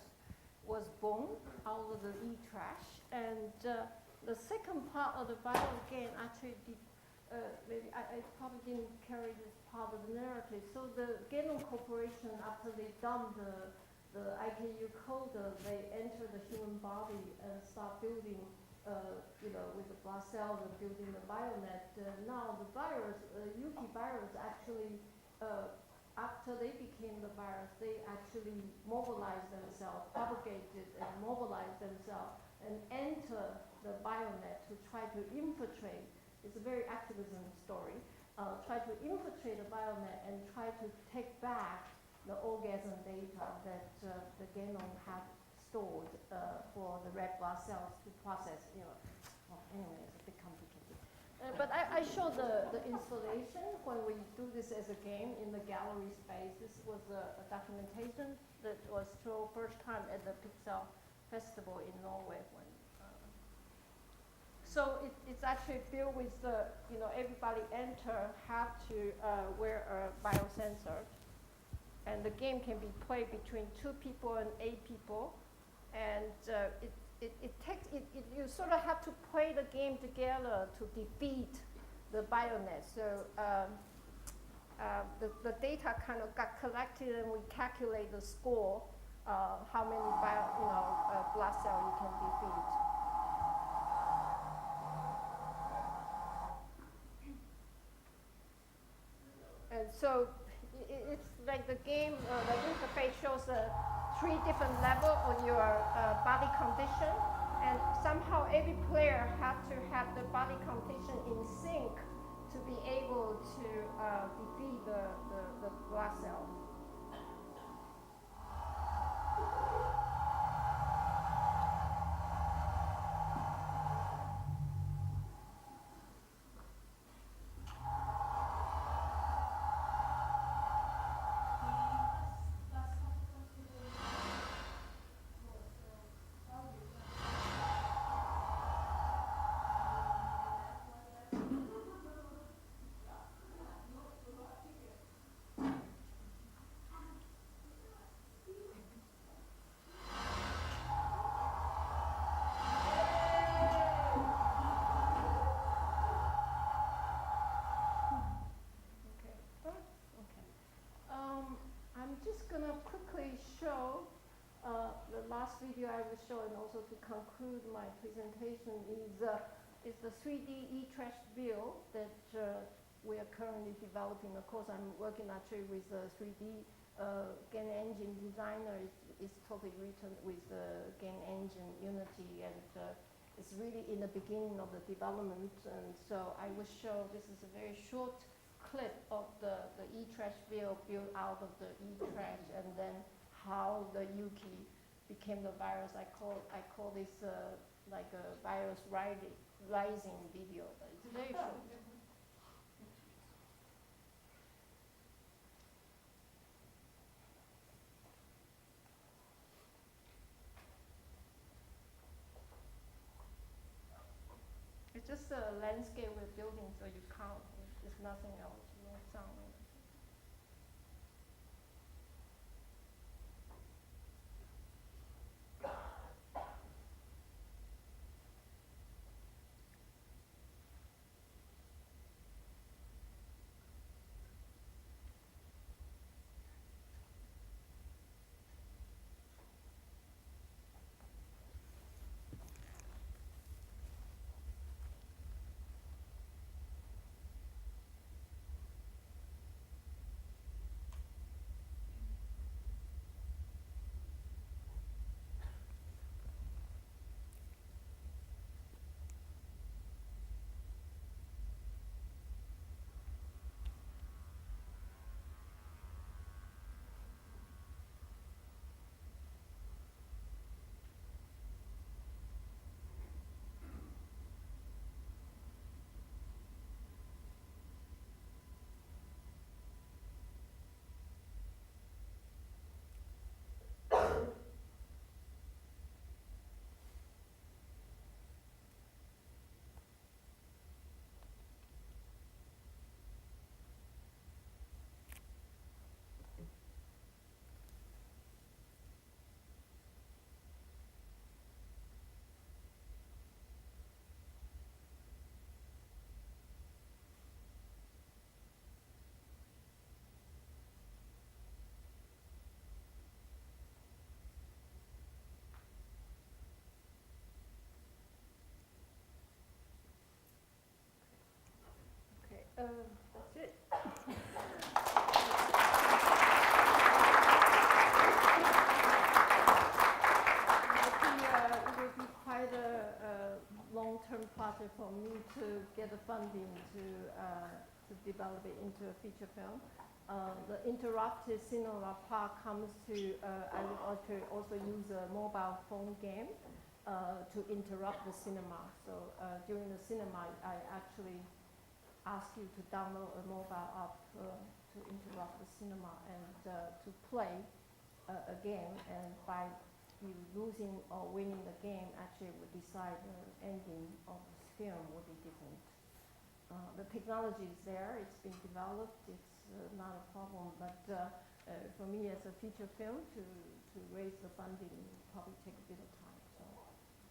was born out of the e-trash. And the second part of the viral gain actually did, maybe I probably didn't carry this part of the narrative. So the Genome Corporation, after they dumped the IKU code, they enter the human body and start building, with the blood cells and building the bionet. Now the virus, UT virus actually, after they became the virus, they actually mobilized themselves, propagated and mobilized themselves, and enter the bionet to try to infiltrate. It's a very activism story. Try to infiltrate the bionet and try to take back the orgasm data that the genome had stored for the red blood cells to process. Well, anyway, it's a bit complicated. But I showed the installation when we do this as a game in the gallery space. This was a documentation that was shown first time at the Pixel Festival in Norway. So it's actually built with everybody have to wear a biosensor. And the game can be played between 2 people and 8 people. And you sort of have to play the game together to defeat the bionet. So the data kind of got collected, and we calculate the score, how many blood cells you can defeat. And so it's like the game, the interface shows 3 different levels of your body condition, and somehow every player has to have the body condition in sync to be able to defeat the blood cells. I'm just going to quickly show the last video I will show, and also to conclude my presentation is the 3D e-trash bill that we are currently developing. Of course, I'm working actually with a 3D game engine designer. It's totally written with game engine Unity, and it's really in the beginning of the development. And so I will show, this is a very short clip of the e-trash bill built out of the e-trash, and then how the Yuki became the virus. I call this like a virus rising video, but it's very short. It's just a landscape we're building, so you count. There's nothing else, no sound. That's it. It will be quite a long-term project for me to get the funding to develop it into a feature film. The interactive cinema part comes to, I will also use a mobile phone game to interrupt the cinema. So during the cinema, I actually ask you to download a mobile app to interrupt the cinema and to play a game, and by you losing or winning the game actually would decide the ending of the film will be different. The technology is there, it's been developed, it's not a problem, but for me as a feature film to raise the funding will probably take a bit of time. So,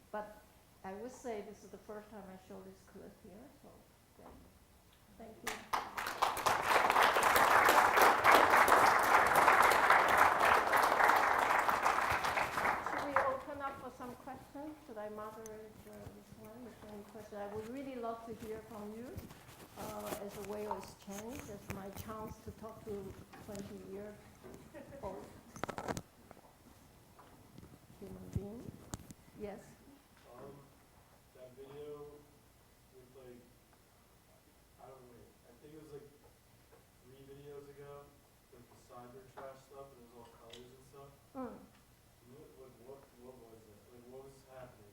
but I would say this is the first time I show this clip here, so great. Thank you. Should we open up for some questions? Should I moderate this one? Is there any question? I would really love to hear from you as the world has changed. It's my chance to talk to 20-year-old human being. Yes? That video with like, I don't know, I think it was like 3 videos ago, like the cyber trash stuff, and it was all colors and stuff. What was it? Like, what was happening?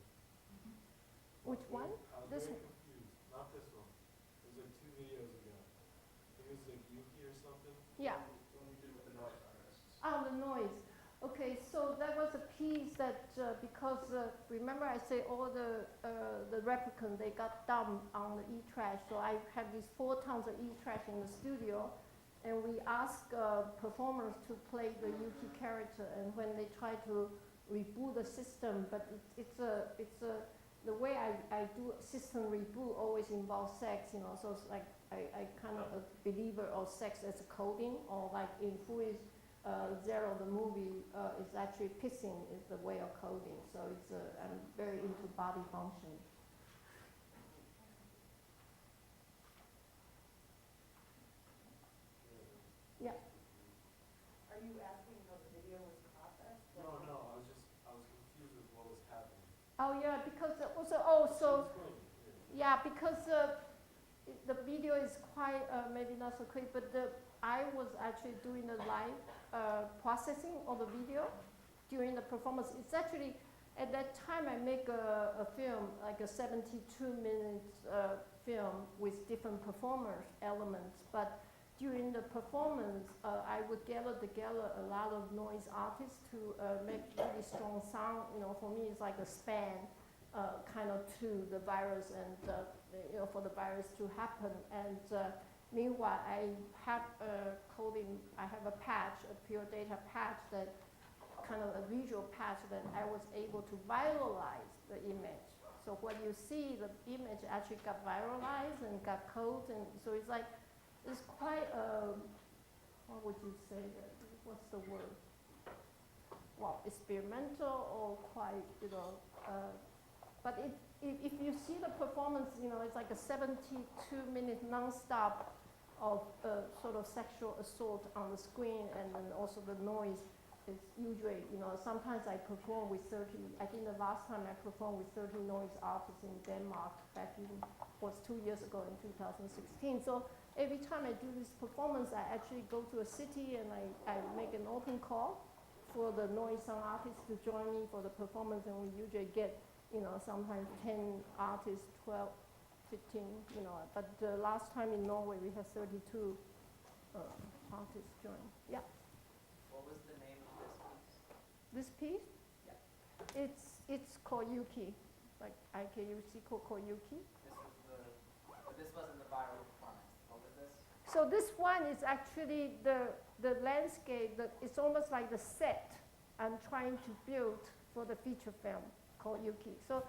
Which one? I was This very one? confused. Not this one. It was like 2 videos ago. I think it was like Yuki or something. Yeah. The one you did with the noise artists. Oh, the noise. Okay, so that was a piece that because remember I say all the replicants they got dumped on the e-trash. So I have these 4 tons of e-trash in the studio, and we ask performers to play the Yuki character. And when they try to reboot the system, but it's the way I do system reboot always involves sex, you know. So it's like I kind of a believer of sex as a coding, or like in Who is Zero, the movie is actually pissing is the way of coding. So it's I'm very into body function. Yeah. Are you asking how the video was processed? No, I was confused with what was happening. Oh yeah, because yeah, because the video is quite maybe not so quick, but I was actually doing the live processing of the video during the performance. It's actually at that time I make a film like a 72-minute film with different performers elements, but during the performance, I would gather together a lot of noise artists to make really strong sound. You know, for me, it's like a span, kind of to the virus, and you know, for the virus to happen. And meanwhile, I have a coding. I have a patch, a pure data patch that kind of a visual patch that I was able to viralize the image. So when you see the image actually got viralized and got code, and so it's like. It's quite, what would you say that, what's the word? Well, experimental or quite, you know, but if you see the performance, you know, it's like a 72-minute non-stop of sort of sexual assault on the screen, and then also the noise is usually, you know, sometimes I perform with 30, I think the last time I performed with 30 noise artists in Denmark back in, was 2 years ago in 2016. So every time I do this performance, I actually go to a city and I make an open call for the noise sound artists to join me for the performance, and we usually get, you know, sometimes 10 artists, 12, 15, you know, but the last time in Norway we had 32 artists join. Yeah. What was the name of this piece? This piece? Yeah. It's called Yuki, like IKUC called Yuki. This wasn't the viral performance. What was this? So this one is actually the landscape, it's almost like the set I'm trying to build for the feature film called Yuki. So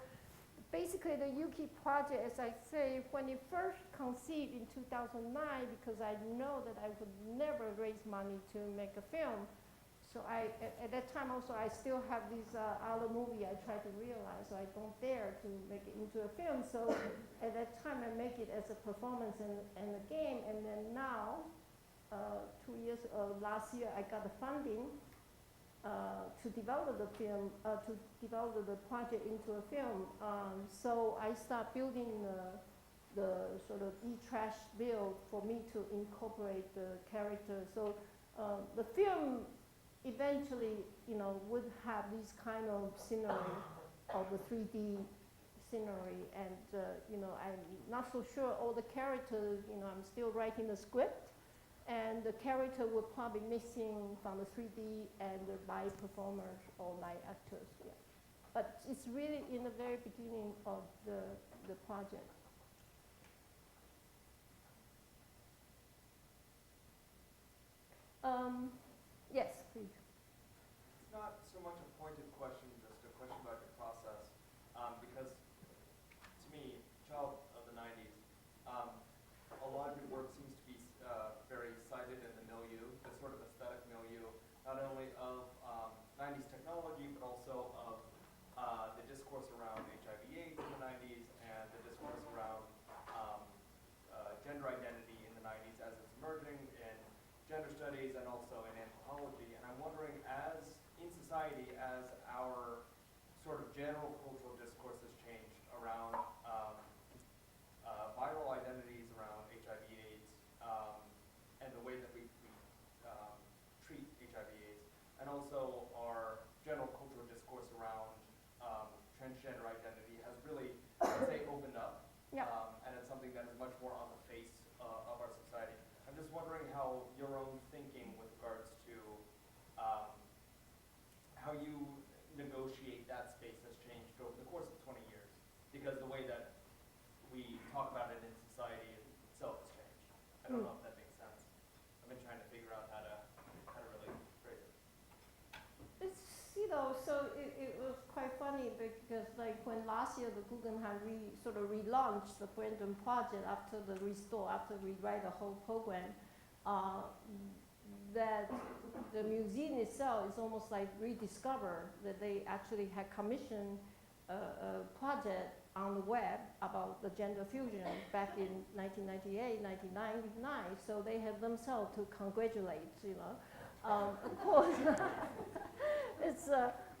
basically the Yuki project, as I say, when it first conceived in 2009, because I know that I would never raise money to make a film. So at that time also, I still have this other movie I try to realize, so I don't dare to make it into a film. So at that time, I make it as a performance and a game. And then now, 2 years, last year, I got the funding to develop the film, to develop the project into a film. So I start building the sort of e-trash build for me to incorporate the character. So the film eventually, would have this kind of scenery of the 3D scenery, and I'm not so sure all the characters. I'm still writing the script, and the character will probably missing from the 3D and by performers or by actors. Yeah, but it's really in the very beginning of the project. Yes, please. It's not so much a pointed question, just a question about your process. Because to me, child of the 90s, a lot of your work seems to be very cited in the milieu, the sort of aesthetic milieu, not only of 90s technology, but also of the discourse around HIV/AIDS in the 90s and the discourse around gender identity in the 90s as it's emerging in gender studies and also in anthropology. And I'm wondering, as in society, as our sort of general cultural discourse has changed around viral identities around HIV/AIDS and the way that we treat HIV/AIDS, and also our general cultural discourse around transgender identity has really, I'd say, opened up. Yeah. And it's something that is much more on the face of our society. I'm just wondering how your own thinking with regards to how you negotiate that space has changed over the course of 20 years, because the way that we talk about it in society itself has changed. I don't know if that makes sense. I've been trying to figure out how to really phrase it. It's, so it was quite funny because like when last year the Guggenheim sort of relaunched the Brandon project after the restore, after we write the whole program, that the museum itself is almost like rediscovered that they actually had commissioned a project on the web about the gender fusion back in 1998, 1999. So they have themselves to congratulate, Of course, it's,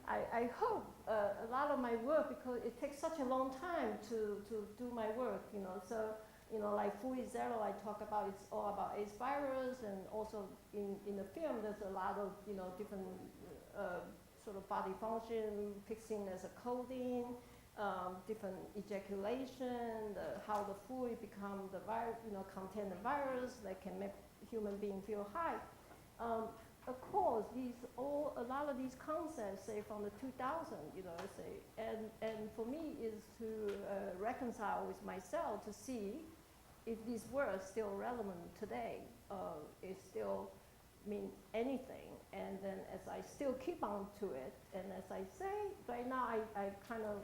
I hope a lot of my work, because it takes such a long time to do my work, so, like Fui Zero I talk about, it's all about AIDS virus, and also in the film there's a lot of, different sort of body function, fixing as a coding, different ejaculation, how the fluid become the virus, contain the virus that can make human being feel high. Of course, a lot of these concepts, say from the 2000, and for me is to reconcile with myself to see if these words still relevant today, it still mean anything. And then as I still keep on to it, and as I say, right now I kind of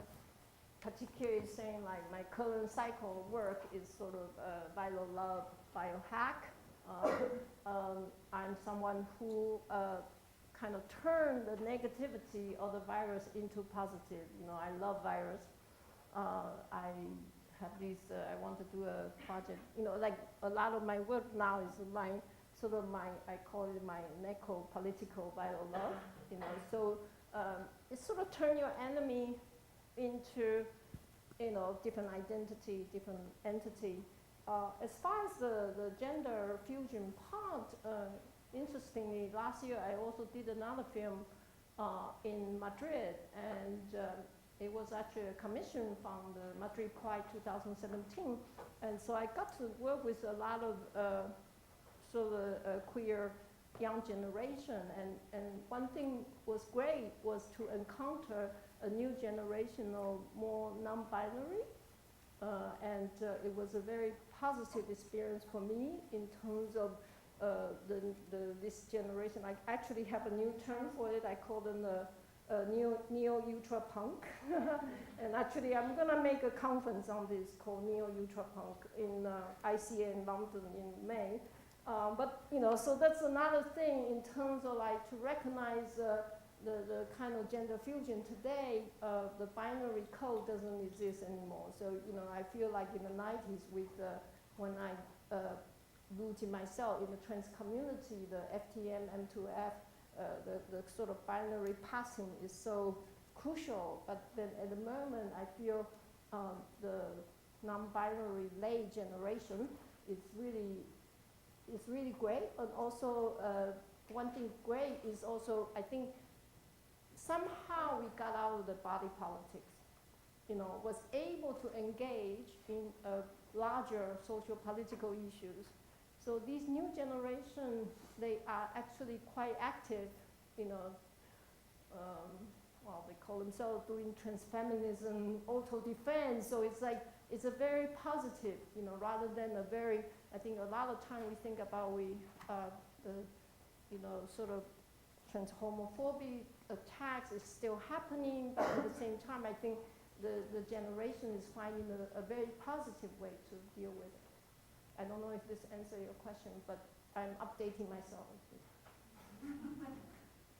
particularly saying like my current cycle work is sort of viral love, biohack. I'm someone who kind of turned the negativity of the virus into positive. I love virus. I have these, I want to do a project, like a lot of my work now is my, sort of my, I call it my necro-political viral love, So it sort of turn your enemy into, different identity, different entity. As far as the gender fusion part, interestingly, last year I also did another film in Madrid, and it was actually a commission from the Madrid Pride 2017, and so I got to work with a lot of sort of queer young generation, and one thing was great was to encounter a new generation of more non-binary. And it was a very positive experience for me in terms of this generation. I actually have a new term for it. I call them the neo-ultra-punk. And actually, I'm going to make a conference on this called neo-ultra-punk in ICA in London in May. But so that's another thing in terms of like to recognize the kind of gender fusion today. The binary code doesn't exist anymore. So I feel like in the 90s with when I rooted myself in the trans community, the FTM, M2F, the sort of binary passing is so crucial. But then at the moment, I feel the non-binary lay generation is really great. And also one thing great is also, I think, somehow we got out of the body politics. Was able to engage in larger social political issues. So these new generation, they are actually quite active, well, they call themselves doing transfeminism, auto-defense. So it's like, it's a very positive, rather than a very, I think a lot of time we think about the, sort of trans-homophobic attacks is still happening, but at the same time, I think the generation is finding a very positive way to deal with it. I don't know if this answers your question, but I'm updating myself.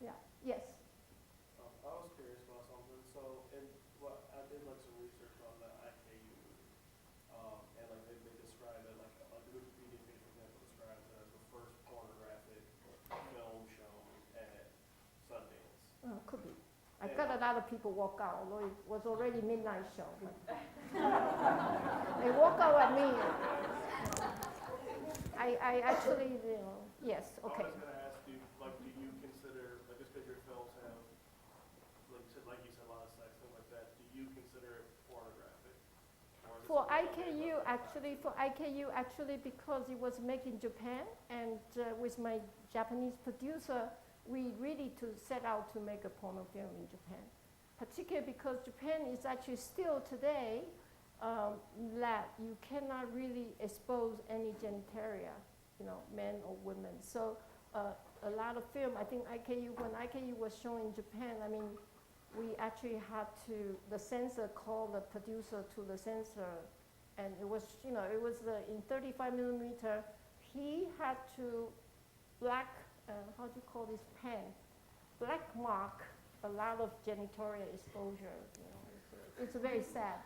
Yeah, yes? I was curious about something. So, I did like some research on the IKU, and like they describe it like the Wikipedia page, for example, describes it as the first pornographic film shown at Sundance. Could be. I got a lot of people walk out, although it was already midnight show. They walk out at me. I actually, yes, okay. I was going to ask you, do you consider, just because your films have, like you said, a lot of sex, things like that, do you consider it pornographic? For IKU, actually, because it was made in Japan, and with my Japanese producer, we really set out to make a porno film in Japan. Particularly because Japan is actually still today that you cannot really expose any genitalia, men or women. So a lot of film, I think when IKU was shown in Japan, I mean, we actually had to, the censor called the producer to the censor, and it was, it was in 35 millimeter, he had to how do you call this pen? Black mark a lot of genitalia exposure. It's very sad.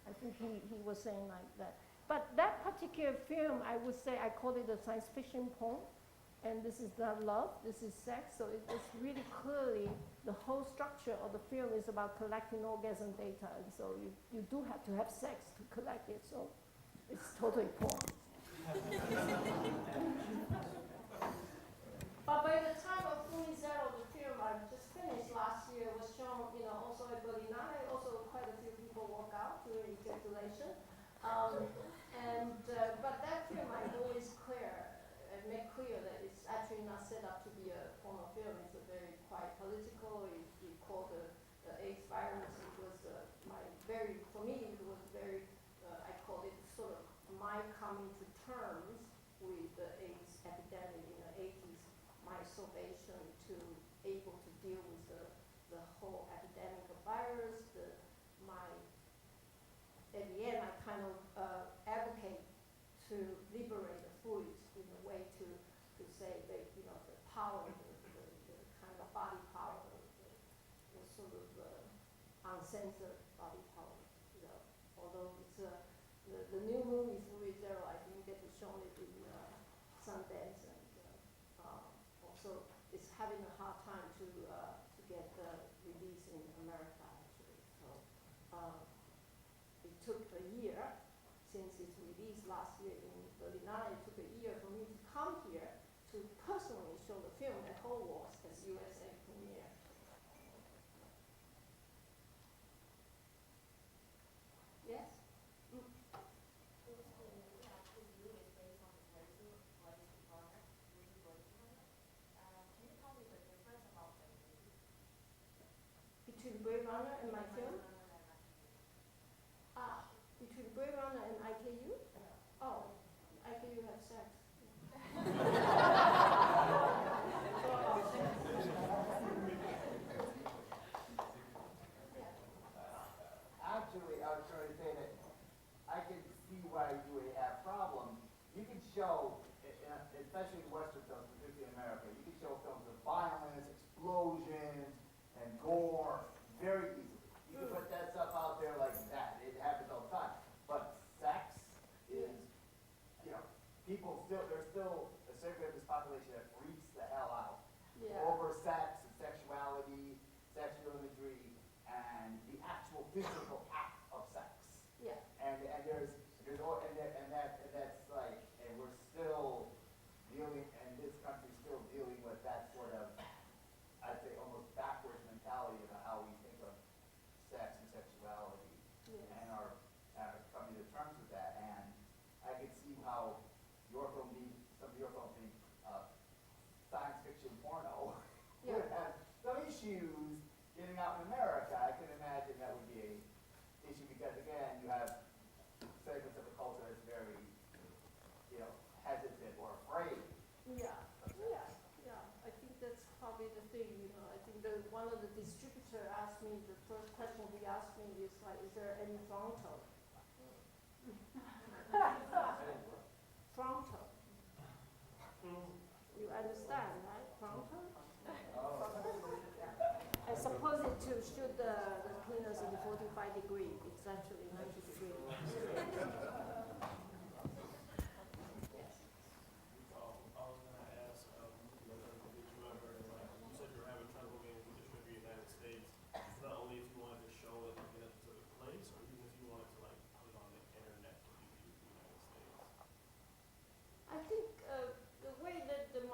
I think he was saying like that. But that particular film, I would say, I call it a science fiction porn. And this is not love, this is sex. So it's really clearly, the whole structure of the film is about collecting orgasm data. And so you do have to have sex to collect it. So it's totally porn. But by the time of Fully Zero, the film I just finished last year was shown, also at Berlinale. Also, quite a few people walk out during ejaculation. But that film, I always make clear that it's actually not set up to be a porno film. It's a very quite political. It called the AIDS virus. It was for me, it was very. I call it sort of my coming to terms with the AIDS epidemic in the 80s. My salvation to able to deal with the whole epidemic of virus. At the end, I kind of advocate to liberate the fluids in a way to say that the power, the kind of body power, the sort of uncensored body power. Although it's the new movie Fully Zero, I didn't get to show it in Sundance, and also it's having a hard time to get released in America actually. So it took a year since its release last year in Berlinale. It took a year for me to come here to personally show the film at Hogwarts as USA premiere. Yes? Between Blade Runner and my film? Between Blade Runner and IKU? Oh, IKU have sex. Actually, I was trying to say that I can see why you would have problems. You can show especially in Western films, particularly in America, you can show films of violence, explosions, and gore very easily. You can put that stuff out there like that. It happens all the time. But sex is, you know, there's still a segment of this population that freaks the hell out over sex and sexuality, sexual imagery, and the actual physical act of sex. Yeah. And that's like, and we're still dealing, and this country's still dealing with that sort of, I'd say, almost backwards mentality about how we think of sex and sexuality, and are coming to terms with that. And I could see how some of your film being science fiction porno would have some issues getting out in America. I can imagine that would be a issue because, again, you have segments of the culture that's very, you know, hesitant or afraid. Yeah. I think that's probably the thing, you know. I think one of the distributor asked me, the first question he asked me is like, is there any frontal? Frontal. You understand, right? Frontal? I suppose it to shoot the cleaners in 45 degrees. It's actually 90 degrees. I was gonna ask, did you ever, you said you were having trouble getting to distribute in the United States, not only if you wanted to show it in a specific place, or even if you wanted to like put it on the internet to be viewed in the United States? I think the way that the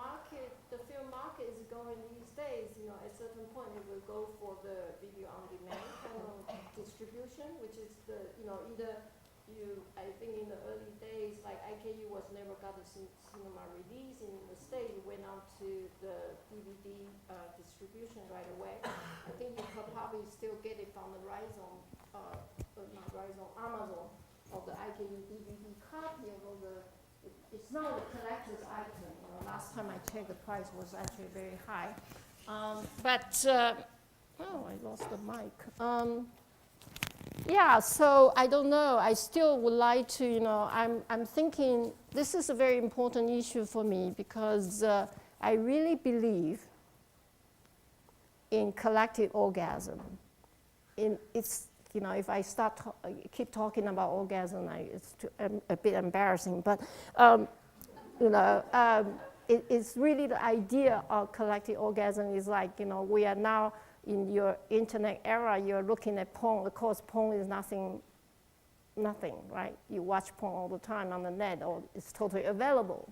film market is going these days, you know, at a certain point it will go for the video on demand kind of distribution, which is either I think in the early days, like IKU never got a cinema release in the States, it went out to the DVD distribution right away. I think you could probably still get it from the Amazon, of the IKU DVD copy of all the. It's not a collector's item. You know, last time I checked, the price was actually very high. I lost the mic. Yeah, so I don't know. I still would like to, you know, I'm thinking this is a very important issue for me because I really believe in collective orgasm. It's, you know, if I keep talking about orgasm, it's a bit embarrassing. But, it's really the idea of collective orgasm is like, you know, we are now in your internet era, you're looking at porn. Of course, porn is nothing, right? You watch porn all the time on the net, or it's totally available.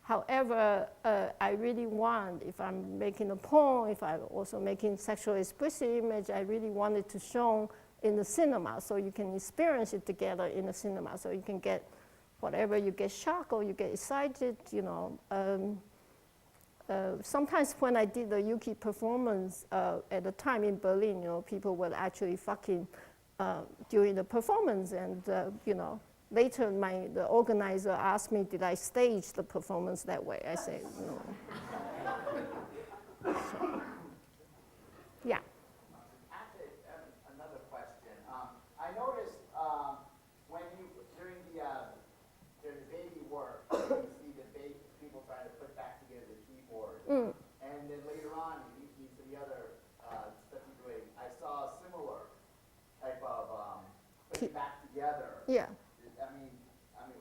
However, I really want, if I'm making a porn, if I'm also making sexually explicit image, I really want it to show in the cinema, so you can experience it together in the cinema, so you can get whatever, you get shocked or you get excited, you know. Sometimes when I did the Yuki performance at the time in Berlin, you know, people were actually fucking during the performance, and you know, later the organizer asked me, did I stage the performance that way? I said, no. So, yeah. Actually, another question. I noticed when during the baby work, you see the people trying to put back together the keyboard, and then later on, you see some of the other stuff you're doing. I saw a similar type of putting back together. Yeah. I mean,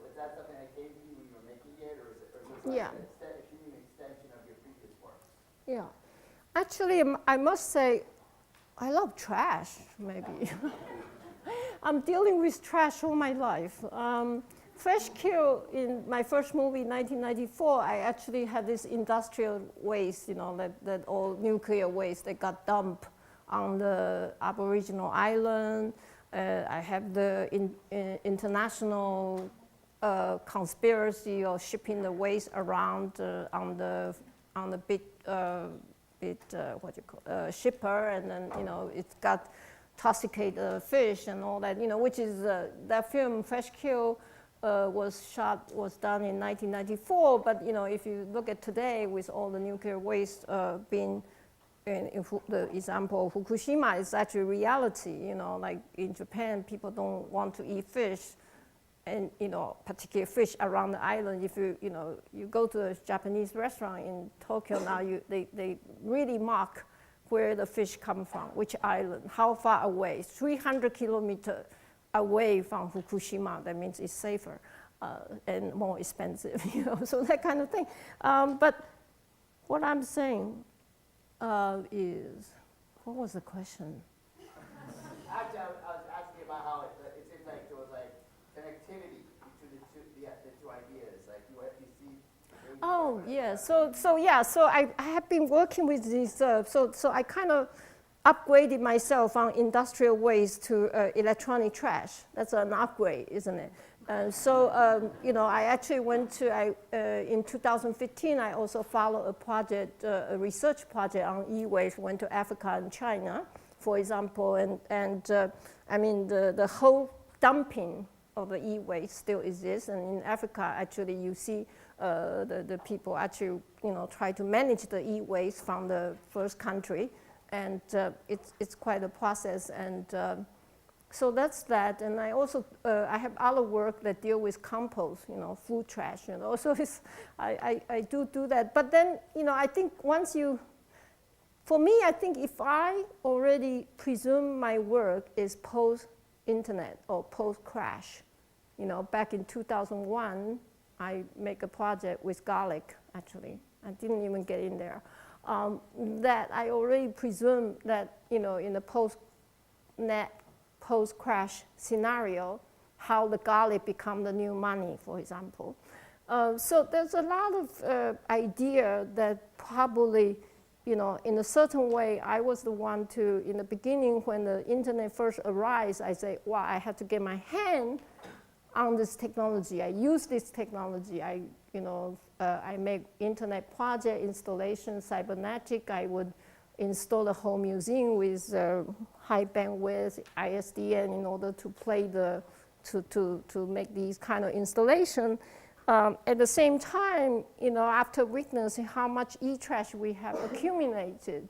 was that something that came to you when you were making it, or is it Yeah. an extension of your previous work? Yeah. Actually, I must say, I love trash, maybe. I'm dealing with trash all my life. Fresh Kill, in my first movie, 1994, I actually had this industrial waste, you know, that all nuclear waste that got dumped on the Aboriginal island. I have the international conspiracy of shipping the waste around on the big shipper, and then, you know, it's got toxicated fish and all that, you know, which is that film Fresh Kill was done in 1994, but, you know, if you look at today with all the nuclear waste being in the example of Fukushima, is actually reality, you know, like in Japan, people don't want to eat fish and particular fish around the island. If you go to a Japanese restaurant in Tokyo now, they really mark where the fish come from, which island, how far away. 300 kilometers away from Fukushima. That means it's safer and more expensive. So that kind of thing. But what I'm saying is, what was the question? Actually, I was asking about how it seems like there was like connectivity between the two ideas. Like you see. Oh yeah. So I have been working with this. So I kind of upgraded myself from industrial waste to electronic trash. That's an upgrade, isn't it? I actually went to, in 2015, I also followed a project, a research project on e-waste, went to Africa and China, for example, and the whole dumping of the e-waste still exists, and in Africa, actually, you see the people actually, try to manage the e-waste from the first country, and it's quite a process, and so that's that, and I also I have other work that deal with compost, food trash, So I do that, but then I think for me, I think if I already presume my work is post-internet or post-crash, back in 2001, I make a project with garlic. Actually, I didn't even get in there. That I already presume that in the post-net, post-crash scenario, how the garlic become the new money, for example. So there's a lot of idea that probably, in a certain way, I was the one to, in the beginning when the internet first arose, I say, well, I have to get my hand on this technology. I use this technology. I make internet project installation, cybernetic. I would install a whole museum with high bandwidth ISDN in order to play to make these kind of installation. At the same time, after witnessing how much e-trash we have accumulated,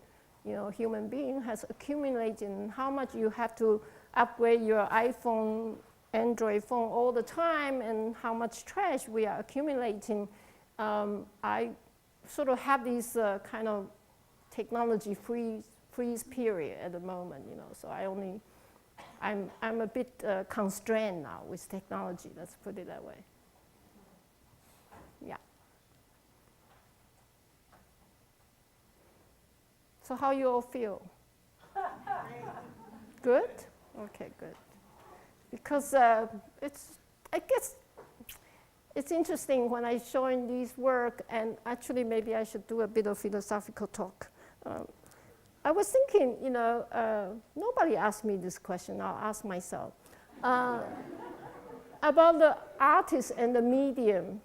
human being has accumulated, and how much you have to upgrade your iPhone, Android phone all the time, and how much trash we are accumulating, I sort of have this kind of technology freeze period at the moment, So I'm a bit constrained now with technology. Let's put it that way. Yeah. So how you all feel? Good? Okay, good. Because I guess it's interesting when I join these work, and actually maybe I should do a bit of philosophical talk. I was thinking, nobody asked me this question, I'll ask myself. About the artist and the medium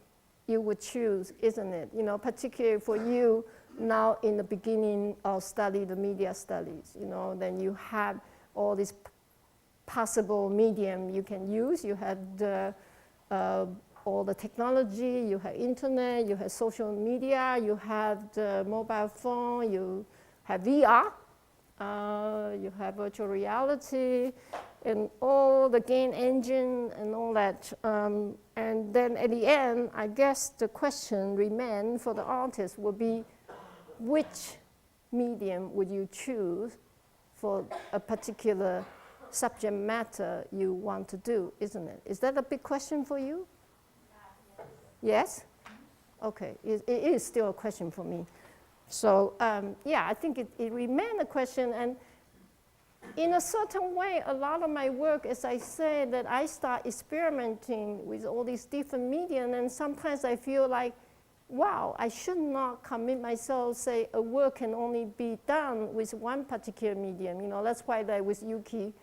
you would choose, isn't it? Particularly for you now in the beginning of study the media studies, then you have all this possible medium you can use. You had all the technology, you have internet, you have social media, you have the mobile phone, you have VR, you have virtual reality, and all the game engine and all that. And then at the end, I guess the question remains for the artist would be, which medium would you choose for a particular subject matter you want to do, isn't it? Is that a big question for you? Yes? Okay, it is still a question for me. So I think it remains a question, and in a certain way, a lot of my work, as I said, that I start experimenting with all these different media, and sometimes I feel like, wow, I should not commit myself, say a work can only be done with one particular medium. That's why with Yuki,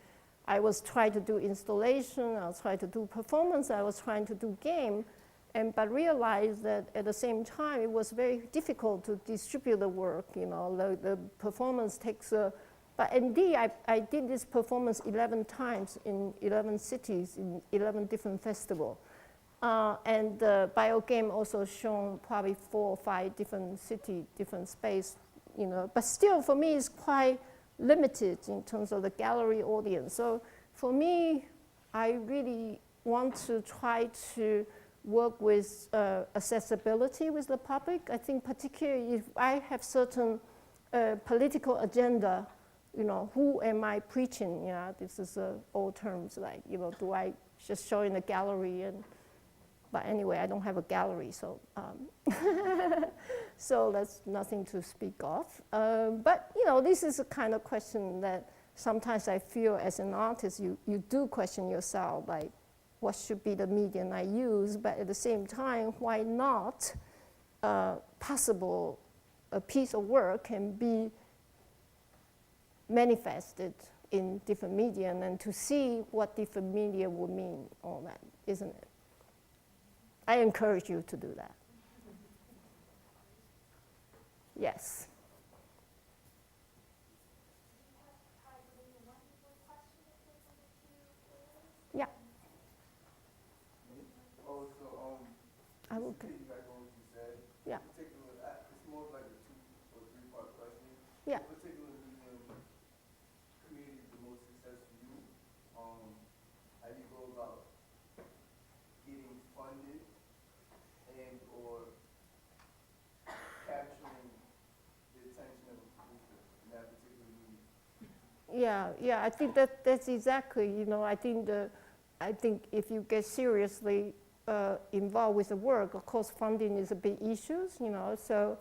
I was trying to do installation, I was trying to do performance, I was trying to do game, but realized that at the same time, it was very difficult to distribute the work. The performance takes but indeed, I did this performance 11 times in 11 cities, in 11 different festivals. And the bio game also shown probably 4 or 5 different cities, different space, But still, for me, it's quite limited in terms of the gallery audience. So for me, I really want to try to work with accessibility with the public. I think particularly if I have certain political agenda, you know, who am I preaching? You know, this is old terms like, you know, do I just show in a gallery and, but anyway, I don't have a gallery, so so that's nothing to speak of. But you know, this is a kind of question that sometimes I feel as an artist, you do question yourself, like, what should be the medium I use? But at the same time, why not possible a piece of work can be manifested in different media, and to see what different media would mean, all that, isn't it? I encourage you to do that. Yes. Yeah. Oh, so I will. piggyback on what you said. Yeah. Particular, it's more of like a 2 or 3 part question. Yeah. What particular medium created the most success for you? How you go about getting funded and or capturing the attention of a producer in that particular medium? Yeah. I think that's exactly. You know, I think if you get seriously involved with the work, of course, funding is a big issue. You know, so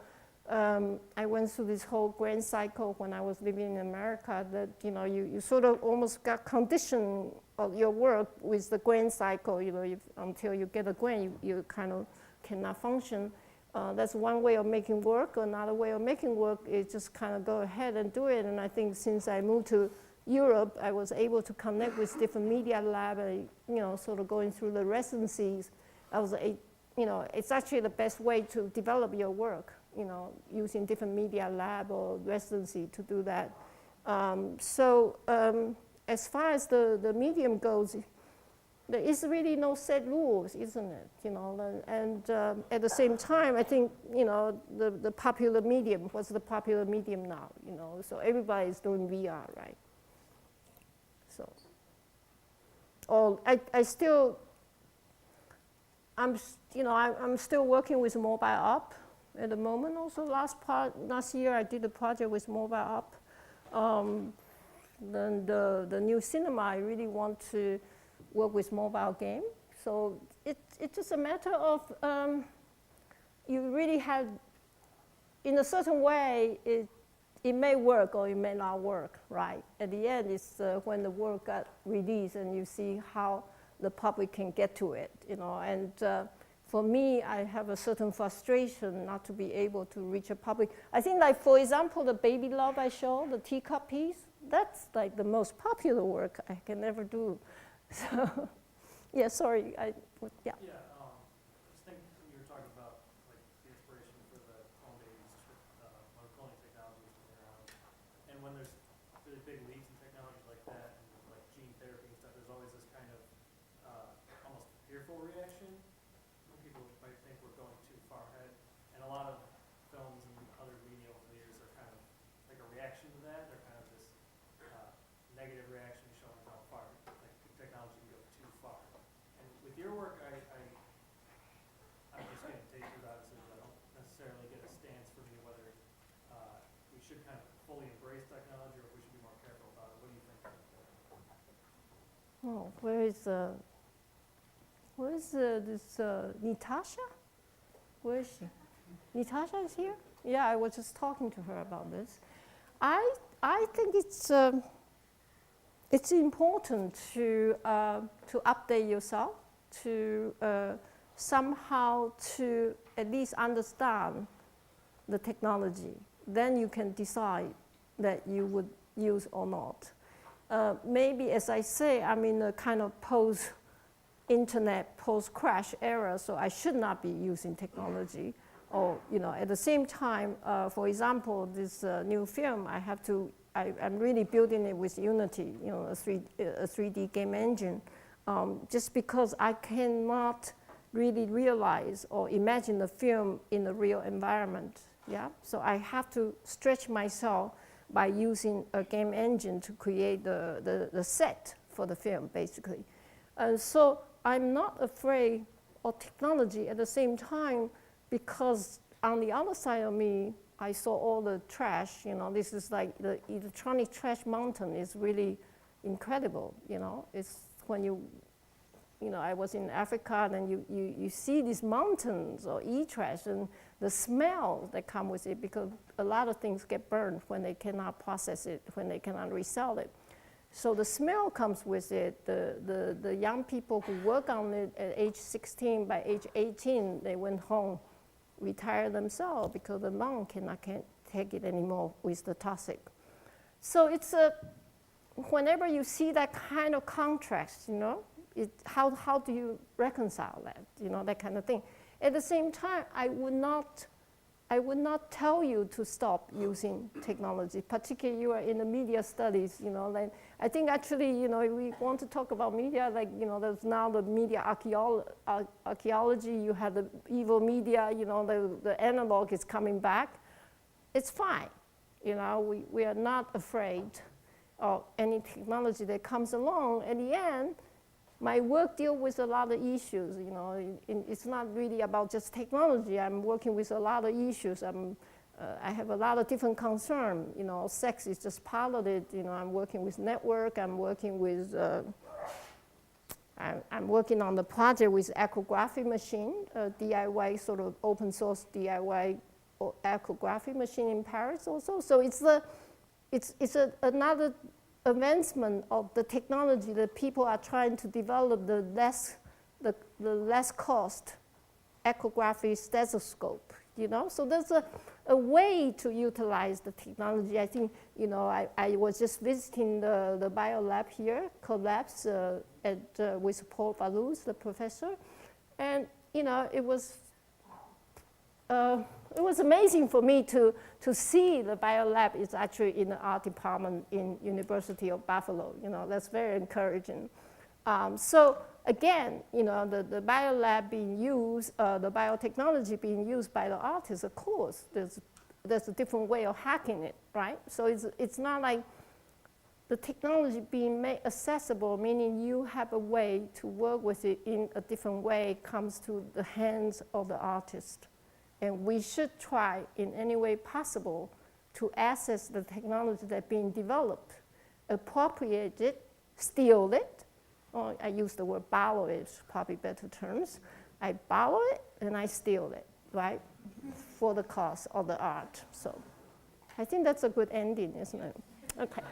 I went through this whole grant cycle when I was living in America. That you know, you sort of almost got conditioned of your work with the grant cycle. You know, until you get a grant, you kind of cannot function. That's one way of making work. Another way of making work is just kind of go ahead and do it. And I think since I moved to Europe, I was able to connect with different media lab, and, you know, sort of going through the residencies. You know, it's actually the best way to develop your work, you know, using different media lab or residency to do that. As far as the medium goes, there is really no set rules, isn't it? You know, and at the same time, I think, you know, the popular medium, what's the popular medium now? You know, so everybody is doing VR, right? So, I'm still working with mobile app at the moment. Also, last year I did a project with mobile app. Then the new cinema, I really want to work with mobile game. So it's just a matter of you really have, in a certain way, it may work or it may not work, right? At the end, it's when the work got released and you see how the public can get to it, you know. And for me, I have a certain frustration not to be able to reach a public. I think, like, for example, the Baby Love I showed, the teacup piece, that's like the most popular work I can ever do. So, yeah, sorry, yeah. Yeah, just think when you were talking about like the inspiration for the clone babies, or cloning technologies from around, and when there's really big leaps in technology like that, and like gene therapy and stuff, there's always this kind of almost fearful reaction when people might think we're going too far ahead, and a lot of films and other media over the years are kind of like a reaction to that. They're kind of this negative reaction showing how far like technology can go too far. And with your work, I'm just getting takers, obviously, but I don't necessarily get a stance from you whether we should kind of fully embrace technology or if we should be more careful about it. What do you think? Oh, where is this Natasha? Where is she? Natasha is here? Yeah, I was just talking to her about this. I think it's important to update yourself, to somehow to at least understand the technology. Then you can decide that you would use or not. Maybe, as I say, I'm in a kind of post-internet, post-crash era, so I should not be using technology. Or, you know, at the same time, for example, this new film, I'm really building it with Unity, you know, a 3D game engine, just because I cannot really realize or imagine the film in a real environment, yeah? So I have to stretch myself by using a game engine to create the set for the film, basically. And so I'm not afraid of technology at the same time, because on the other side of me, I saw all the trash. This is like the electronic trash mountain is really incredible. It's when I was in Africa, and you see these mountains of e-trash and the smell that come with it, because a lot of things get burned when they cannot process it, when they cannot resell it. So the smell comes with it. The young people who work on it at age 16, by age 18, they went home, retired themselves because the lung can't take it anymore with the toxic. So it's whenever you see that kind of contrast, how do you reconcile that, that kind of thing. At the same time, I would not tell you to stop using technology, particularly you are in the media studies, like, I think actually, we want to talk about media, like, there's now the media archaeology, you have the evil media, the analog is coming back. It's fine, we are not afraid of any technology that comes along. At the end, my work deals with a lot of issues, it's not really about just technology. I'm working with a lot of issues. I have a lot of different concerns. Sex is just part of it. I'm working with network. I'm working with, I'm working on the project with echography machine, DIY, sort of open source DIY echography machine in Paris also. So it's another advancement of the technology that people are trying to develop, the less cost echography stethoscope, So there's a way to utilize the technology. I think, I was just visiting the biolab here, Collabs, with Paul Valouz, the professor, and, it was amazing for me to see the biolab is actually in the art department in University of Buffalo. That's very encouraging. So again, the biolab being used, the biotechnology being used by the artists, of course, there's a different way of hacking it, right? So it's not like the technology being made accessible, meaning you have a way to work with it in a different way, comes to the hands of the artist. And we should try in any way possible to access the technology that's being developed, appropriate it, steal it. Or I use the word borrow, it's probably better terms. I borrow it and I steal it, right? For the cause of the art. So I think that's a good ending, isn't it? Okay.